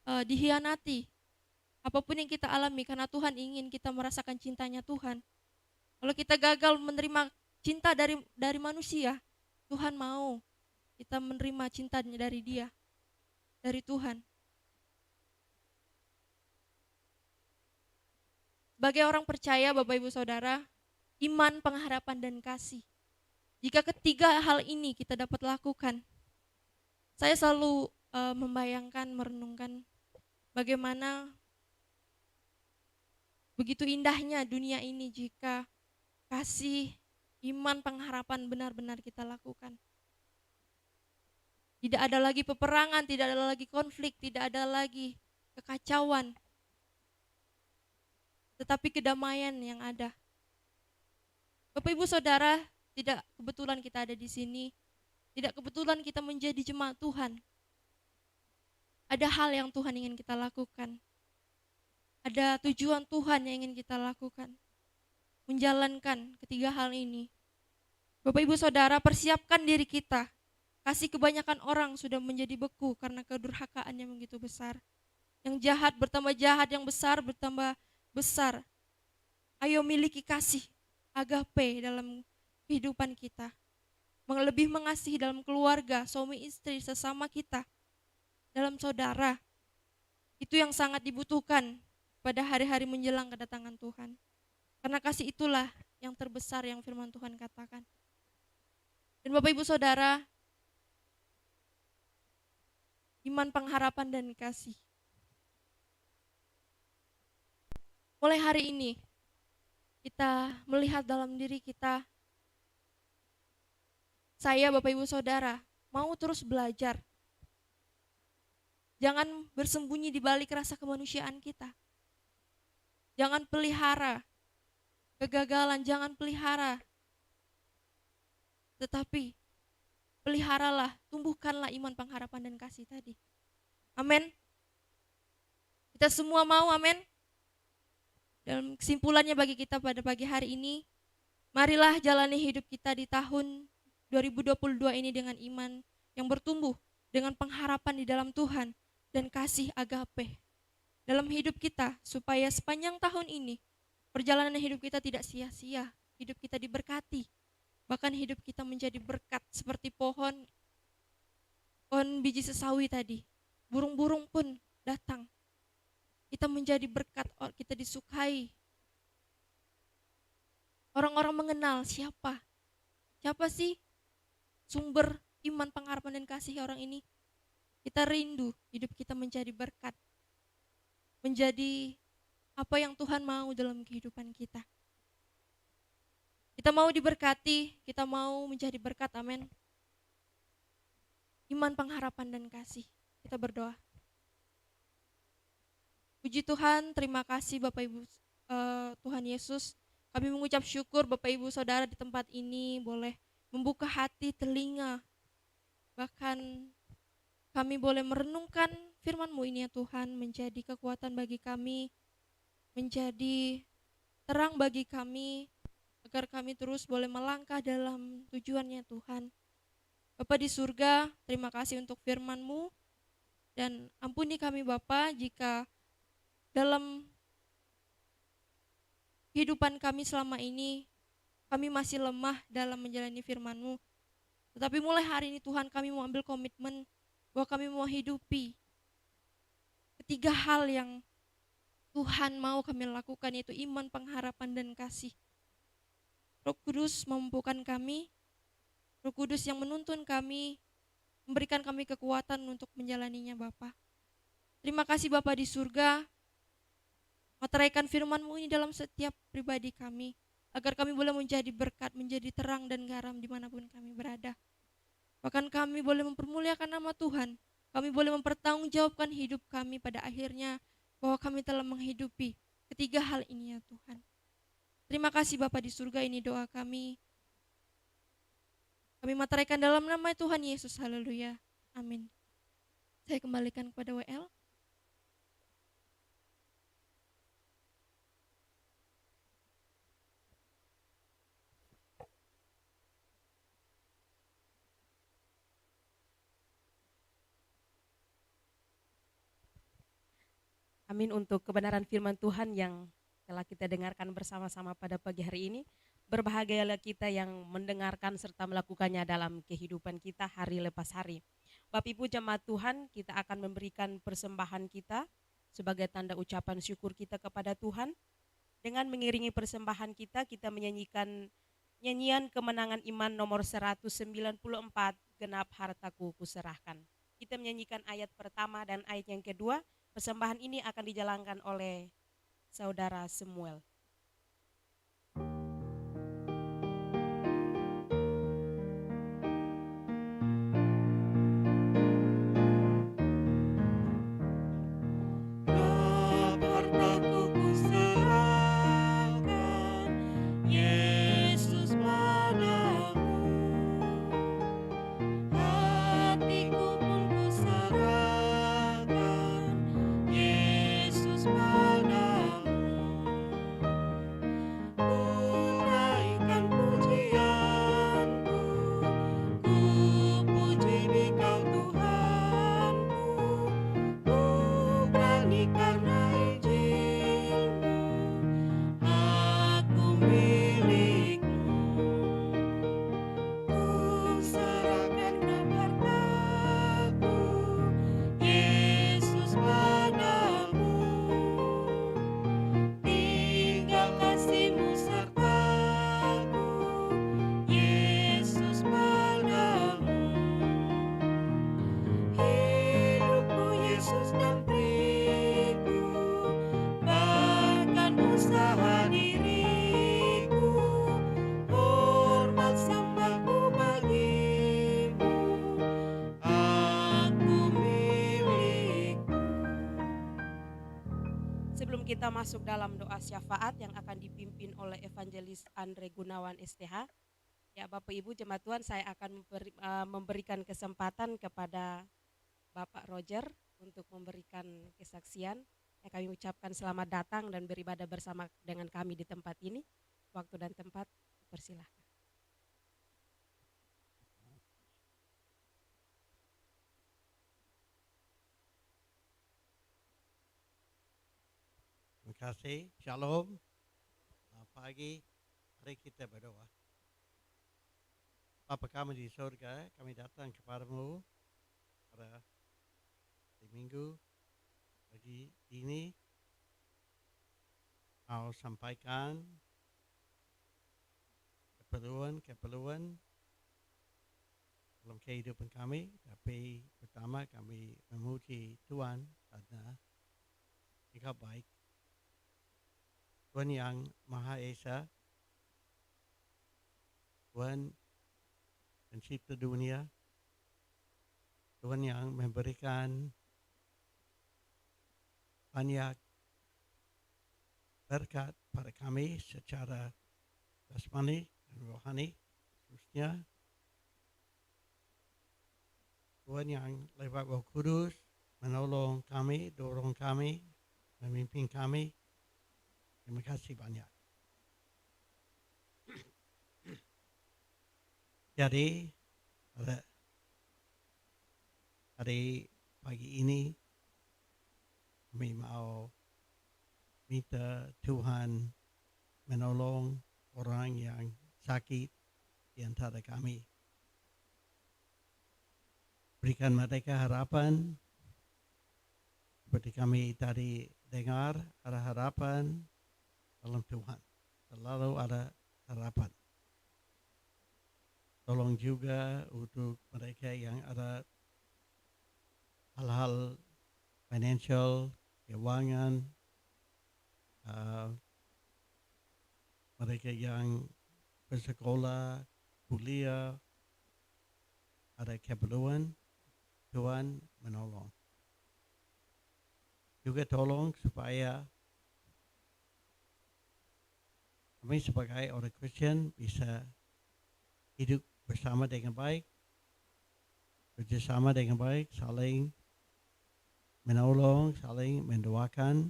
dihianati, apapun yang kita alami, karena Tuhan ingin kita merasakan cintanya Tuhan. Kalau kita gagal menerima cinta dari manusia, Tuhan mau kita menerima cintanya dari Dia, dari Tuhan. Sebagai orang percaya, Bapak Ibu Saudara, iman, pengharapan, dan kasih. Jika ketiga hal ini kita dapat lakukan, saya selalu membayangkan, merenungkan bagaimana begitu indahnya dunia ini jika kasih, iman, pengharapan benar-benar kita lakukan. Tidak ada lagi peperangan, tidak ada lagi konflik, tidak ada lagi kekacauan, tetapi kedamaian yang ada. Bapak Ibu Saudara, tidak kebetulan kita ada di sini, tidak kebetulan kita menjadi jemaat Tuhan. Ada hal yang Tuhan ingin kita lakukan. Ada tujuan Tuhan yang ingin kita lakukan. Menjalankan ketiga hal ini. Bapak Ibu Saudara, persiapkan diri kita. Kasih kebanyakan orang sudah menjadi beku karena kedurhakaan yang begitu besar. Yang jahat bertambah jahat, yang besar bertambah besar. Ayo miliki kasih, agape dalam kehidupan kita. Lebih mengasihi dalam keluarga, suami istri, sesama kita, dalam saudara. Itu yang sangat dibutuhkan pada hari-hari menjelang kedatangan Tuhan. Karena kasih itulah yang terbesar yang firman Tuhan katakan. Dan Bapak Ibu Saudara, iman, pengharapan, dan kasih. Mulai hari ini, kita melihat dalam diri kita, saya, Bapak Ibu Saudara, mau terus belajar. Jangan bersembunyi di balik rasa kemanusiaan kita. Jangan pelihara kegagalan, jangan pelihara. Tetapi peliharalah, tumbuhkanlah iman, pengharapan, dan kasih tadi. Amin. Kita semua mau, amin. Dalam kesimpulannya bagi kita pada pagi hari ini, marilah jalani hidup kita di tahun 2022 ini dengan iman yang bertumbuh, dengan pengharapan di dalam Tuhan dan kasih agape dalam hidup kita, supaya sepanjang tahun ini perjalanan hidup kita tidak sia-sia, hidup kita diberkati, bahkan hidup kita menjadi berkat seperti pohon biji sesawi tadi. Burung-burung pun datang, kita menjadi berkat, kita disukai. Orang-orang mengenal siapa sih sumber iman, pengharapan, dan kasih orang ini. Kita rindu hidup kita menjadi berkat, menjadi apa yang Tuhan mau dalam kehidupan kita. Kita mau diberkati, kita mau menjadi berkat, amin. Iman, pengharapan, dan kasih. Kita berdoa. Puji Tuhan, terima kasih Bapak Ibu Tuhan Yesus. Kami mengucap syukur Bapak Ibu Saudara di tempat ini boleh membuka hati, telinga. Bahkan kami boleh merenungkan firman-Mu ini ya Tuhan, menjadi kekuatan bagi kami, menjadi terang bagi kami, agar kami terus boleh melangkah dalam tujuannya Tuhan. Bapa di surga, terima kasih untuk firman-Mu, dan ampuni kami Bapa jika dalam kehidupan kami selama ini kami masih lemah dalam menjalani firman-Mu. Tetapi mulai hari ini Tuhan, kami mau ambil komitmen bahwa kami mau hidupi Ketiga hal yang Tuhan mau kami lakukan yaitu iman, pengharapan, dan kasih. Roh Kudus memampukan kami, Roh Kudus yang menuntun kami, memberikan kami kekuatan untuk menjalaninya Bapa. Terima kasih Bapa di surga, meteraikan firman-Mu ini dalam setiap pribadi kami, agar kami boleh menjadi berkat, menjadi terang dan garam dimanapun kami berada. Bahkan kami boleh mempermuliakan nama Tuhan, kami boleh mempertanggungjawabkan hidup kami pada akhirnya, bahwa kami telah menghidupi ketiga hal ini ya Tuhan. Terima kasih Bapa di surga, ini doa kami. Kami materaikan dalam nama Tuhan Yesus, haleluya, amin. Saya kembalikan kepada WL. Amin untuk kebenaran firman Tuhan yang telah kita dengarkan bersama-sama pada pagi hari ini. Berbahagialah kita yang mendengarkan serta melakukannya dalam kehidupan kita hari lepas hari. Bapak Ibu jemaat Tuhan, kita akan memberikan persembahan kita sebagai tanda ucapan syukur kita kepada Tuhan. Dengan mengiringi persembahan kita, kita menyanyikan nyanyian kemenangan iman nomor 194, genap hartaku kuserahkan. Kita menyanyikan ayat pertama dan ayat yang kedua. Persembahan ini akan dijalankan oleh Saudara Samuel. Sebelum kita masuk dalam doa syafaat yang akan dipimpin oleh Evangelis Andre Gunawan STH, ya Bapak Ibu jemaat Tuhan, saya akan memberikan kesempatan kepada Bapak Roger untuk memberikan kesaksian. Ya, kami ucapkan selamat datang dan beribadah bersama dengan kami di tempat ini. Waktu dan tempat, persilahkan. Terima kasih. Shalom. Pagi, mari kita berdoa. Bapa kami di surga, kami datang kepadamu pada hari Minggu pagi ini. Mau sampaikan keperluan dalam kehidupan kami. Tapi pertama kami memuji Tuhan karena Engkau baik. Tuhan yang Maha Esa, Tuhan pencipta dunia, Tuhan yang memberikan banyak berkat pada kami secara jasmani dan rohani, khususnya Tuhan yang lewat Roh Kudus menolong kami, dorong kami, memimpin kami. Terima kasih banyak. Jadi pada hari pagi ini kami mau minta Tuhan menolong orang yang sakit di antara kami. Berikan mereka harapan seperti kami tadi dengar, ada harapan dalam Tuhan. Selalu ada harapan. Tolong juga untuk mereka yang ada hal-hal financial, keuangan, mereka yang bersekolah, kuliah, ada keperluan, Tuhan menolong. Juga tolong supaya kami sebagai orang Kristen bisa hidup bersama dengan baik, bekerjasama dengan baik, saling menolong, saling mendoakan.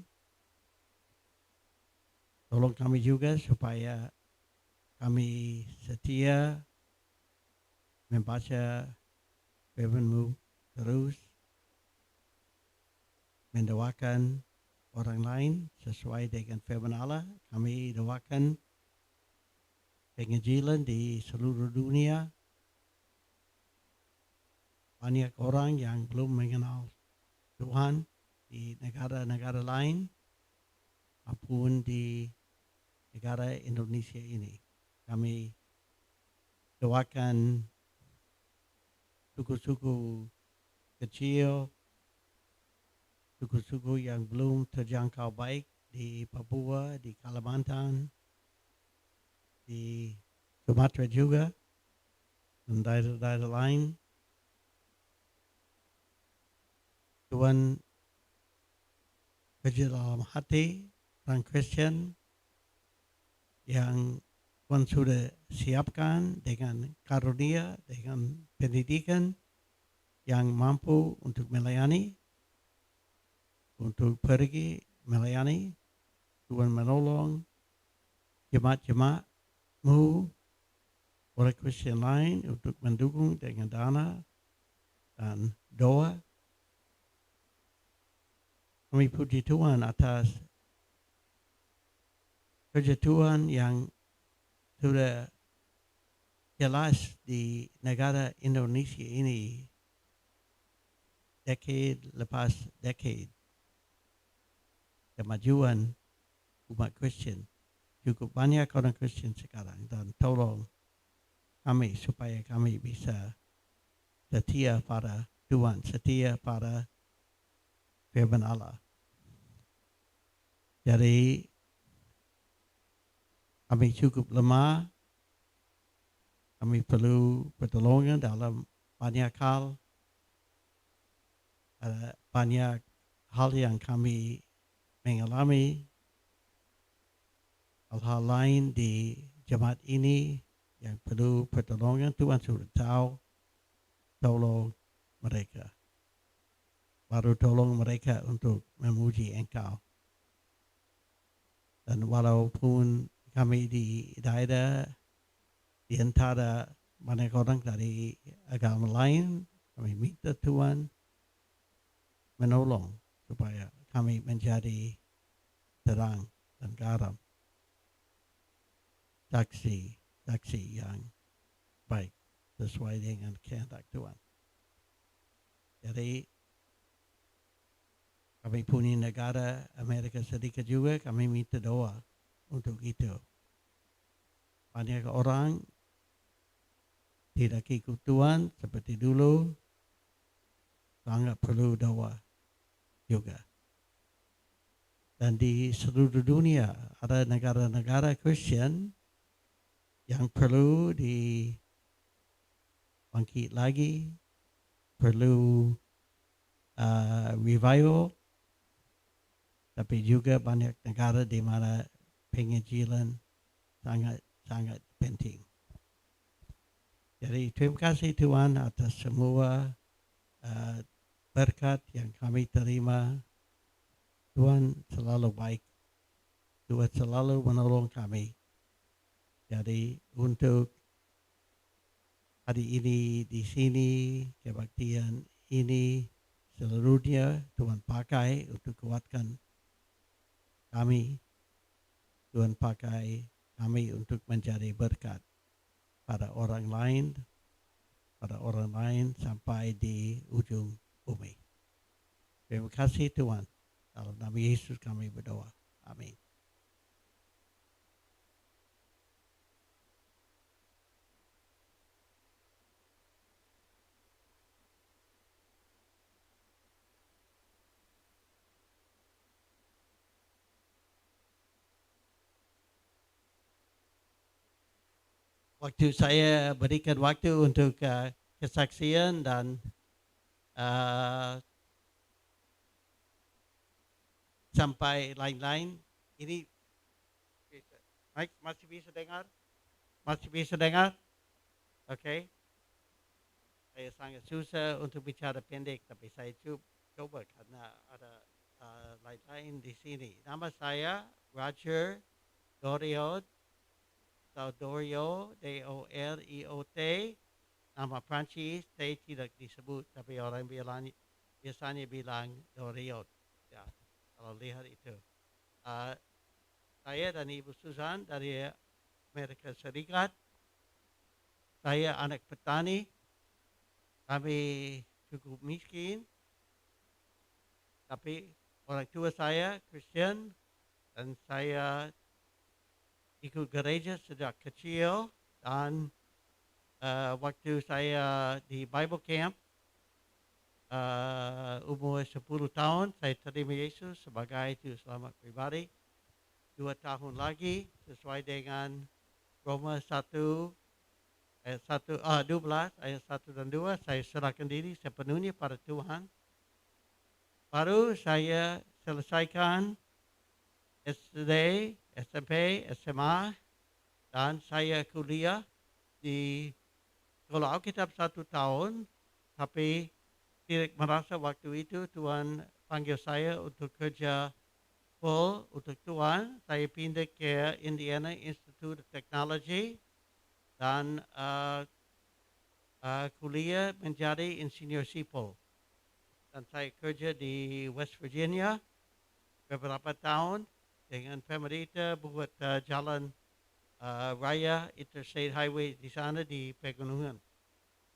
Tolong kami juga supaya kami setia membaca firman-Mu terus, mendoakan orang lain sesuai dengan firman Allah. Kami doakan penginjilan di seluruh dunia. Banyak orang yang belum mengenal Tuhan di negara-negara lain maupun di negara Indonesia ini. Kami doakan suku-suku kecil, suku-suku yang belum terjangkau baik di Papua, di Kalimantan, di Sumatera juga, dan daerah-daerah lain. Tuhan kerja dalam hati orang Kristen yang Tuhan sudah siapkan dengan karunia, dengan pendidikan yang mampu untuk melayani, untuk pergi melayani. Tuhan menolong jemaat-jemaat-Mu, orang Kristen lain untuk mendukung dengan dana dan doa. Kami puji Tuhan atas kerja Tuhan yang sudah jelas di negara Indonesia ini decade lepas decade. Kemajuan umat Kristen, cukup banyak orang Kristen sekarang, dan tolong kami supaya kami bisa setia pada Tuhan, setia pada firman Allah. Jadi kami cukup lemah, kami perlu pertolongan dalam banyak hal. Ada banyak hal yang kami mengalami, hal-hal lain di jemaat ini yang perlu pertolongan. Tuhan sudah tahu, tolong mereka. Baru tolong mereka untuk memuji Engkau. Dan walaupun kami di daerah di antara banyak orang dari agama lain, kami minta Tuhan menolong supaya kami menjadi terang dan garam, saksi yang baik sesuai dengan kehendak Tuhan. Jadi kami punya negara Amerika Serikat juga, kami minta doa untuk itu. Banyak orang tidak ikut Tuhan seperti dulu, sangat perlu doa juga. Dan di seluruh dunia ada negara-negara Kristen yang perlu dibangkit lagi, perlu revival. Tapi juga banyak negara di mana penginjilan sangat penting. Jadi terima kasih Tuhan atas semua berkat yang kami terima. Tuhan selalu baik. Tuhan selalu menolong kami. Jadi untuk hari ini di sini, kebaktian ini seluruhnya Tuhan pakai untuk kuatkan kami. Tuhan pakai kami untuk menjadi berkat pada orang lain sampai di ujung bumi. Terima kasih Tuhan. Dalam nama Yesus kami berdoa. Amin. Waktu saya berikan waktu untuk kesaksian dan sampai lain-lain. Ini Mike masih bisa dengar? Masih bisa dengar? Oke. Saya sangat susah untuk bicara pendek, tapi saya coba karena ada lain-lain di sini. Nama saya Roger Doriot, atau Dorio, D-O-R-I-O-T. Nama Prancis, saya tidak disebut, tapi orang biasanya bilang Doriot. Ya, kalau lihat itu. Saya dan Ibu Susan dari Amerika Serikat. Saya anak petani. Kami cukup miskin. Tapi orang tua saya Kristen dan saya ikut gereja sejak kecil dan waktu saya di Bible Camp umur 10 tahun saya terima Yesus sebagai juru selamat pribadi. 2 tahun lagi sesuai dengan Roma 1 ayat 12 ayat 1 dan 2 saya serahkan diri sepenuhnya pada Tuhan. Baru saya selesaikan SD, SMP, SMA dan saya kuliah di sekolah Alkitab 1 tahun, tapi tidak merasa waktu itu Tuhan panggil saya untuk kerja full untuk Tuhan. Saya pindah ke Indiana Institute of Technology dan kuliah menjadi insinyur sipil. Dan saya kerja di West Virginia beberapa tahun dengan pemerintah buat jalan raya interstate highway di sana di pegunungan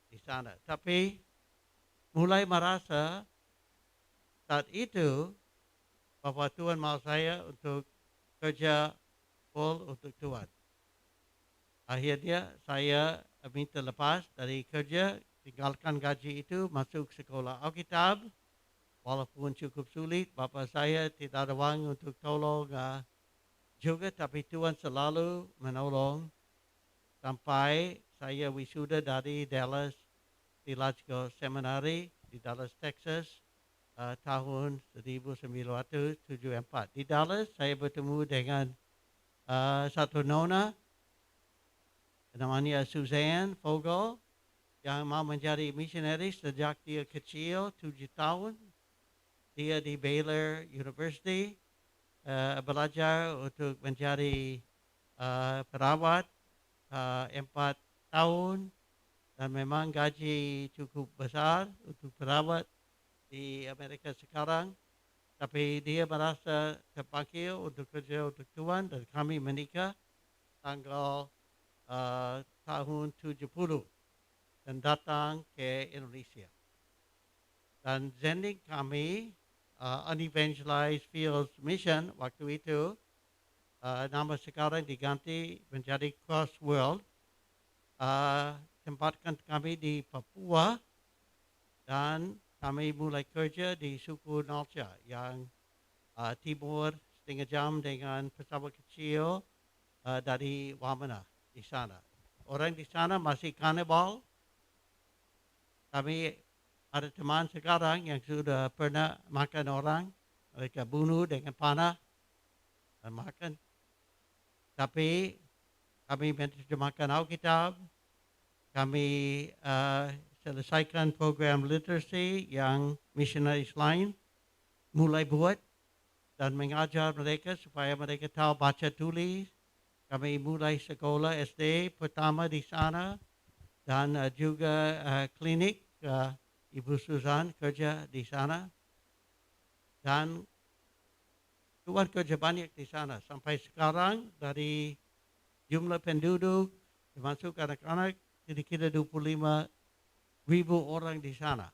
di sana. Tapi mulai merasa saat itu bahwa Tuhan mau saya untuk kerja full untuk Tuhan. Akhirnya saya minta lepas dari kerja, tinggalkan gaji itu, masuk sekolah Alkitab. Walaupun cukup sulit, bapa saya tidak ada uang untuk tolong juga, tapi Tuhan selalu menolong sampai saya wisuda dari Dallas Theological Seminary di Dallas, Texas tahun 1974. Di Dallas saya bertemu dengan satu nona namanya Suzanne Fogel yang mau menjadi misionaris sejak dia kecil 7 tahun. Dia di Baylor University belajar untuk menjadi perawat 4 tahun dan memang gaji cukup besar untuk perawat di Amerika sekarang. Tapi dia merasa terpanggil untuk kerja untuk Tuhan dan kami menikah tanggal tahun 70 dan datang ke Indonesia. Dan sending kami Unevangelized Fields Mission waktu itu nama sekarang diganti menjadi Cross World. Tempatkan kami di Papua dan kami mulai kerja di suku Nalca yang timur setengah jam dengan pesawat kecil dari Wamena di sana. Orang di sana masih kanibal. Kami ada teman sekarang yang sudah pernah makan orang, mereka bunuh dengan panah dan makan. Tapi kami menerjemahkan Alkitab, kami selesaikan program literasi yang misionaris lain mulai buat dan mengajar mereka supaya mereka tahu baca tulis. Kami mulai sekolah SD pertama di sana dan juga klinik. Ibu Susan kerja di sana dan Tuhan kerja banyak di sana. Sampai sekarang dari jumlah penduduk termasuk anak-anak kira-kira 25,000 orang di sana.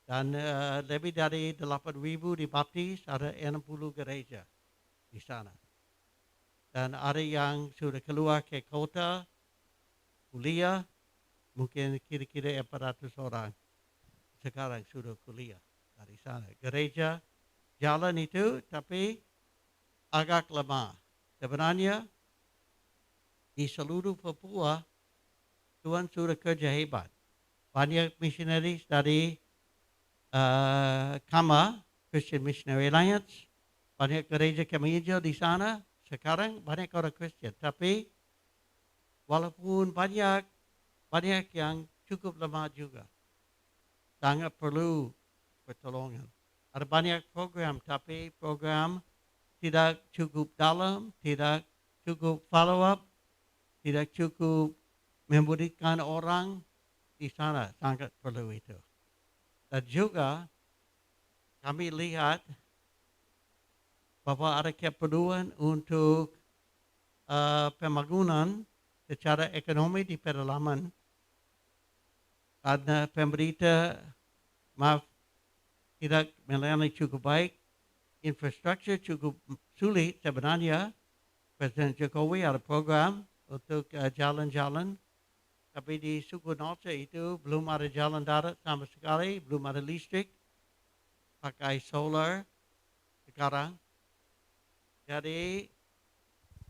Dan lebih dari 8.000 dibaptis, ada 60 gereja di sana. Dan ada yang sudah keluar ke kota, kuliah, mungkin kira-kira 400 orang sekarang sudah kuliah dari sana. Gereja jalan itu tapi agak lemah. Sebenarnya di seluruh Papua Tuhan sudah kerja hebat. Banyak missionaries dari KAMA, Christian Missionary Alliance, banyak gereja kami hijau di sana. Sekarang banyak orang Kristen. Tapi walaupun banyak yang cukup lemah juga. Sangat perlu pertolongan. Ada banyak program, tapi program tidak cukup dalam, tidak cukup follow up, tidak cukup memberikan orang di sana. Sangat perlu itu. Dan juga kami lihat bahwa ada keperluan untuk pembangunan secara ekonomi di pedalaman karena pemerintah tidak melayani cukup baik, infrastruktur cukup sulit sebenarnya. Presiden Jokowi ada program untuk jalan-jalan, tapi di suku Norte itu belum ada jalan darat sama sekali, belum ada listrik, pakai solar sekarang. Jadi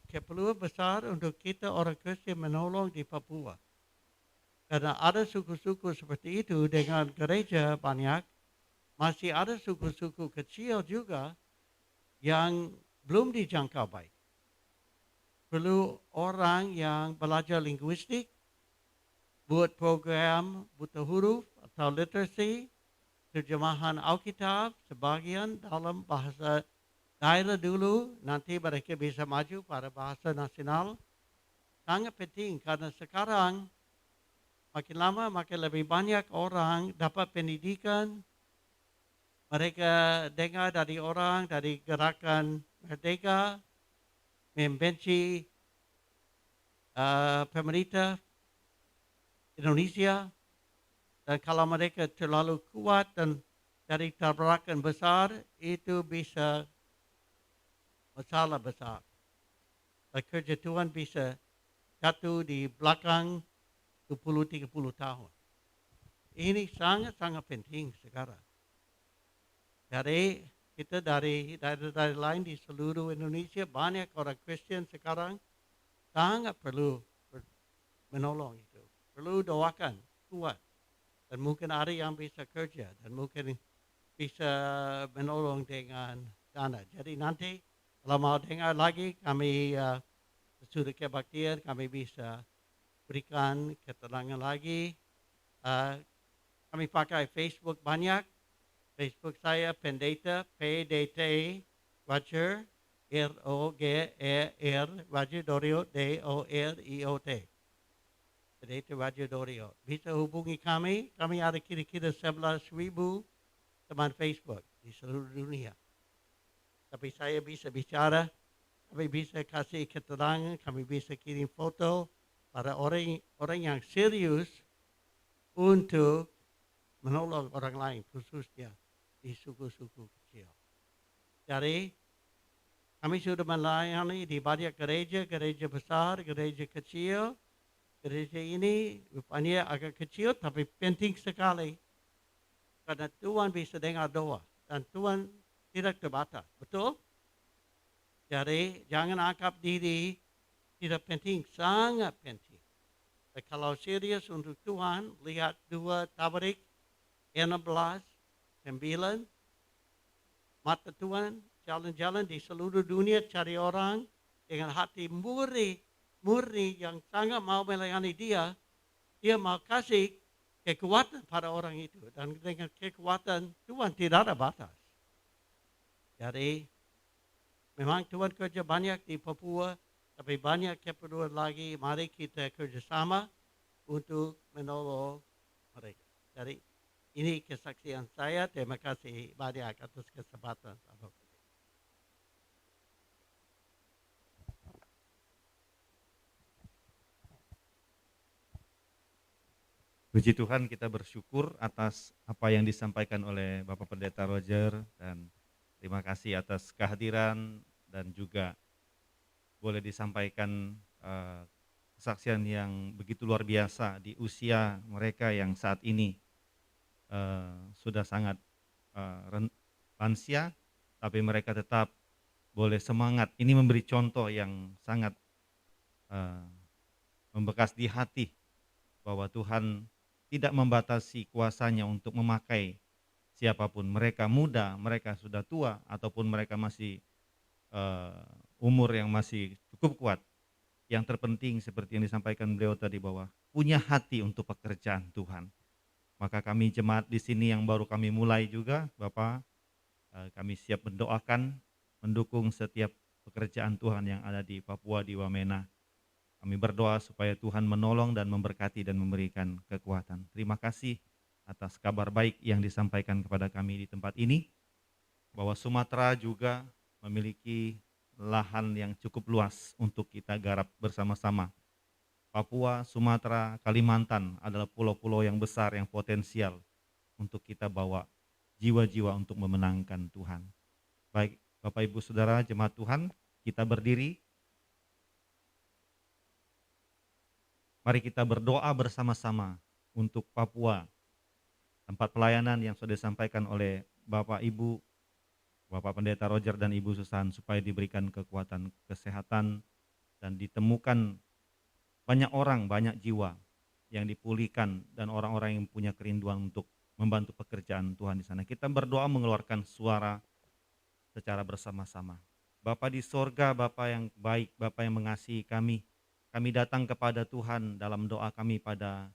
keperluan besar untuk kita orang Kristen menolong di Papua. Karena ada suku-suku seperti itu dengan gereja banyak, masih ada suku-suku kecil juga yang belum dijangkau baik. Perlu orang yang belajar linguistik, buat program buta huruf atau literasi, terjemahan Alkitab sebagian dalam bahasa daerah dulu, nanti mereka bisa maju pada bahasa nasional. Sangat penting karena sekarang makin lama makin lebih banyak orang dapat pendidikan. Mereka dengar dari orang, dari gerakan Merdeka, membenci pemerintah Indonesia, dan kalau mereka terlalu kuat dan dari tabrakan besar, itu bisa masalah besar. Dan kerja Tuhan bisa jatuh di belakang 20-30 tahun. Ini sangat-sangat penting sekarang. Jadi kita dari daerah lain di seluruh Indonesia, banyak orang Kristen sekarang sangat perlu menolong itu. Perlu doakan kuat. Dan mungkin ada yang bisa kerja dan mungkin bisa menolong dengan dana. Jadi nanti kalau mau dengar lagi, kami sudah kebaktian, kami bisa berikan keterangan lagi. Kami pakai Facebook banyak. Facebook saya Pendeta, PDT, Roger, R-O-G-E-R, Roger Dorio, D-O-R-I-O-T. Pendeta Roger Dorio. Bisa hubungi kami ada kira-kira 11,000 teman Facebook di seluruh dunia. Tapi saya bisa bicara, kami bisa kasih keterangan, kami bisa kirim foto pada orang yang serius untuk menolong orang lain, khususnya di suku-suku kecil. Jadi, kami sudah melayani di banyak gereja besar, gereja kecil. Gereja ini rupanya agak kecil, tapi penting sekali. Karena Tuhan bisa dengar doa, dan Tuhan tidak terbatas. Betul? Jadi, jangan anggap diri tidak penting, sangat penting. Dan kalau serius untuk Tuhan, lihat 2 Tabarik 16, 9, mata Tuhan jalan-jalan di seluruh dunia cari orang dengan hati murni yang sangat mau melayani dia mau kasih kekuatan pada orang itu. Dan dengan kekuatan Tuhan tidak ada batas. Jadi memang Tuhan kerja banyak di Papua, tapi banyak keperluan lagi. Mari kita kerjasama untuk menolong mereka. Jadi ini kesaksian saya. Terima kasih banyak atas kesempatan. Puji Tuhan, kita bersyukur atas apa yang disampaikan oleh Bapak Pendeta Roger, dan terima kasih atas kehadiran dan juga boleh disampaikan kesaksian yang begitu luar biasa di usia mereka yang saat ini sudah sangat lansia, tapi mereka tetap boleh semangat. Ini memberi contoh yang sangat eh, membekas di hati bahwa Tuhan tidak membatasi kuasanya untuk memakai siapapun. Mereka muda, mereka sudah tua, ataupun mereka masih umur yang masih cukup kuat. Yang terpenting seperti yang disampaikan beliau tadi, bahwa punya hati untuk pekerjaan Tuhan. Maka kami jemaat di sini yang baru kami mulai juga, Bapak, kami siap mendoakan, mendukung setiap pekerjaan Tuhan yang ada di Papua, di Wamena. Kami berdoa supaya Tuhan menolong dan memberkati dan memberikan kekuatan. Terima kasih atas kabar baik yang disampaikan kepada kami di tempat ini, bahwa Sumatera juga memiliki lahan yang cukup luas untuk kita garap bersama-sama. Papua, Sumatera, Kalimantan adalah pulau-pulau yang besar yang potensial untuk kita bawa jiwa-jiwa untuk memenangkan Tuhan. Baik, Bapak Ibu Saudara jemaat Tuhan, kita berdiri. Mari kita berdoa bersama-sama untuk Papua, tempat pelayanan yang sudah disampaikan oleh Bapak Ibu, Bapak Pendeta Roger dan Ibu Susan, supaya diberikan kekuatan kesehatan dan ditemukan banyak orang, banyak jiwa yang dipulihkan, dan orang-orang yang punya kerinduan untuk membantu pekerjaan Tuhan di sana. Kita berdoa mengeluarkan suara secara bersama-sama. Bapa di sorga, Bapa yang baik, Bapa yang mengasihi kami datang kepada Tuhan dalam doa kami pada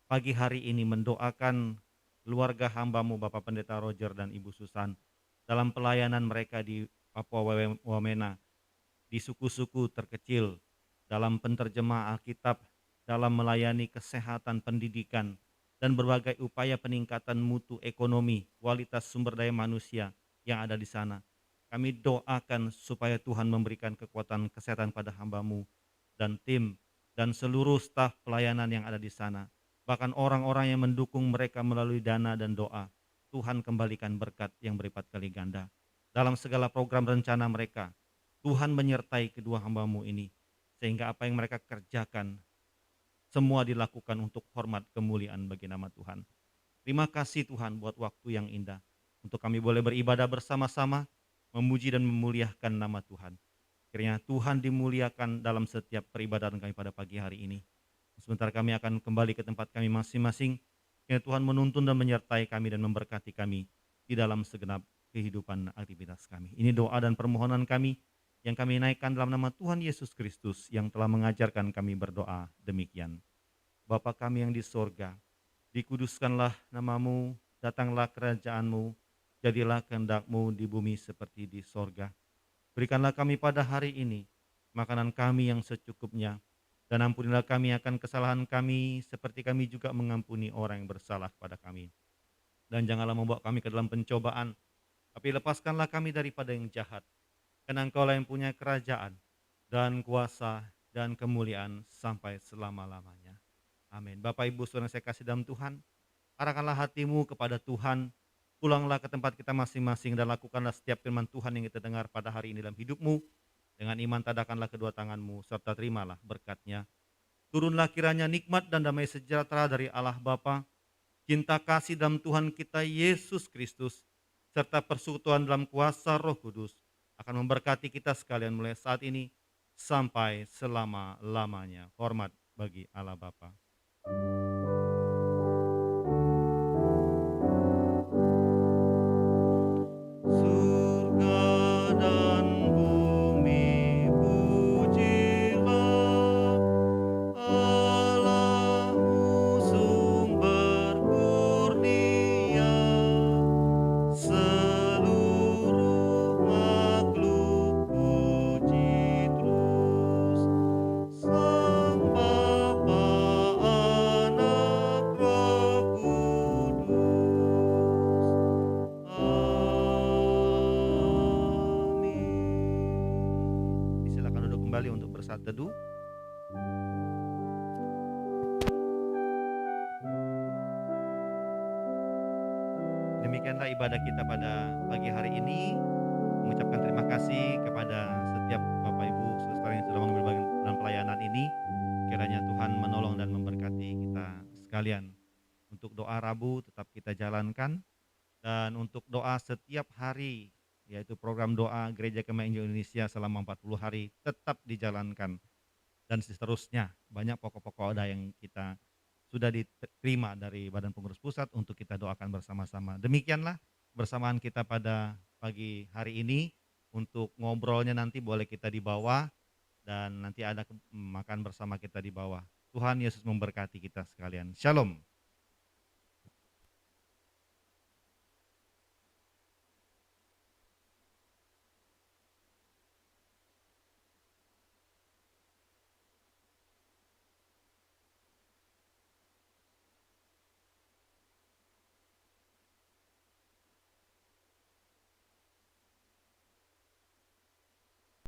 pagi hari ini, mendoakan keluarga hamba-Mu Bapak Pendeta Roger dan Ibu Susan dalam pelayanan mereka di Papua Wamena, di suku-suku terkecil, dalam penterjemah Alkitab, dalam melayani kesehatan, pendidikan, dan berbagai upaya peningkatan mutu ekonomi, kualitas sumber daya manusia yang ada di sana. Kami doakan supaya Tuhan memberikan kekuatan kesehatan pada hamba-Mu dan tim dan seluruh staf pelayanan yang ada di sana. Bahkan orang-orang yang mendukung mereka melalui dana dan doa. Tuhan kembalikan berkat yang berlipat kali ganda. Dalam segala program rencana mereka, Tuhan menyertai kedua hamba-Mu ini, sehingga apa yang mereka kerjakan semua dilakukan untuk hormat kemuliaan bagi nama Tuhan. Terima kasih Tuhan buat waktu yang indah, untuk kami boleh beribadah bersama-sama, memuji dan memuliakan nama Tuhan. Kiranya Tuhan dimuliakan dalam setiap peribadatan kami pada pagi hari ini. Sebentar kami akan kembali ke tempat kami masing-masing. Kiranya Tuhan menuntun dan menyertai kami dan memberkati kami di dalam segenap kehidupan aktivitas kami. Ini doa dan permohonan kami yang kami naikkan dalam nama Tuhan Yesus Kristus yang telah mengajarkan kami berdoa demikian. Bapa kami yang di sorga, dikuduskanlah nama-Mu, datanglah kerajaan-Mu, jadilah kehendak-Mu di bumi seperti di sorga. Berikanlah kami pada hari ini makanan kami yang secukupnya, dan ampunilah kami akan kesalahan kami seperti kami juga mengampuni orang yang bersalah kepada kami. Dan janganlah membawa kami ke dalam pencobaan, tapi lepaskanlah kami daripada yang jahat. Karena Engkaulah yang punya kerajaan dan kuasa dan kemuliaan sampai selama-lamanya. Amin. Bapak Ibu Saudara saya kasih dalam Tuhan, arahkanlah hatimu kepada Tuhan. Pulanglah ke tempat kita masing-masing dan lakukanlah setiap firman Tuhan yang kita dengar pada hari ini dalam hidupmu. Dengan iman tadakanlah kedua tanganmu serta terimalah berkatnya. Turunlah kiranya nikmat dan damai sejahtera dari Allah Bapa, cinta kasih dalam Tuhan kita Yesus Kristus, serta persekutuan dalam kuasa Roh Kudus akan memberkati kita sekalian mulai saat ini sampai selama-lamanya. Hormat bagi Allah Bapa. Silakan duduk kembali untuk bersaat teduh. Demikianlah ibadah kita pada pagi hari ini. Mengucapkan terima kasih kepada setiap Bapak Ibu Saudara yang sudah mengambil bagian dalam pelayanan ini. Kiranya Tuhan menolong dan memberkati kita sekalian. Untuk doa Rabu tetap kita jalankan, dan untuk doa setiap hari, yaitu program doa Gereja Kemah Injil Indonesia selama 40 hari tetap dijalankan. Dan seterusnya, banyak pokok-pokok doa yang kita sudah diterima dari Badan Pengurus Pusat untuk kita doakan bersama-sama. Demikianlah bersamaan kita pada pagi hari ini. Untuk ngobrolnya nanti boleh kita di bawah, dan nanti ada makan bersama kita di bawah. Tuhan Yesus memberkati kita sekalian. Shalom.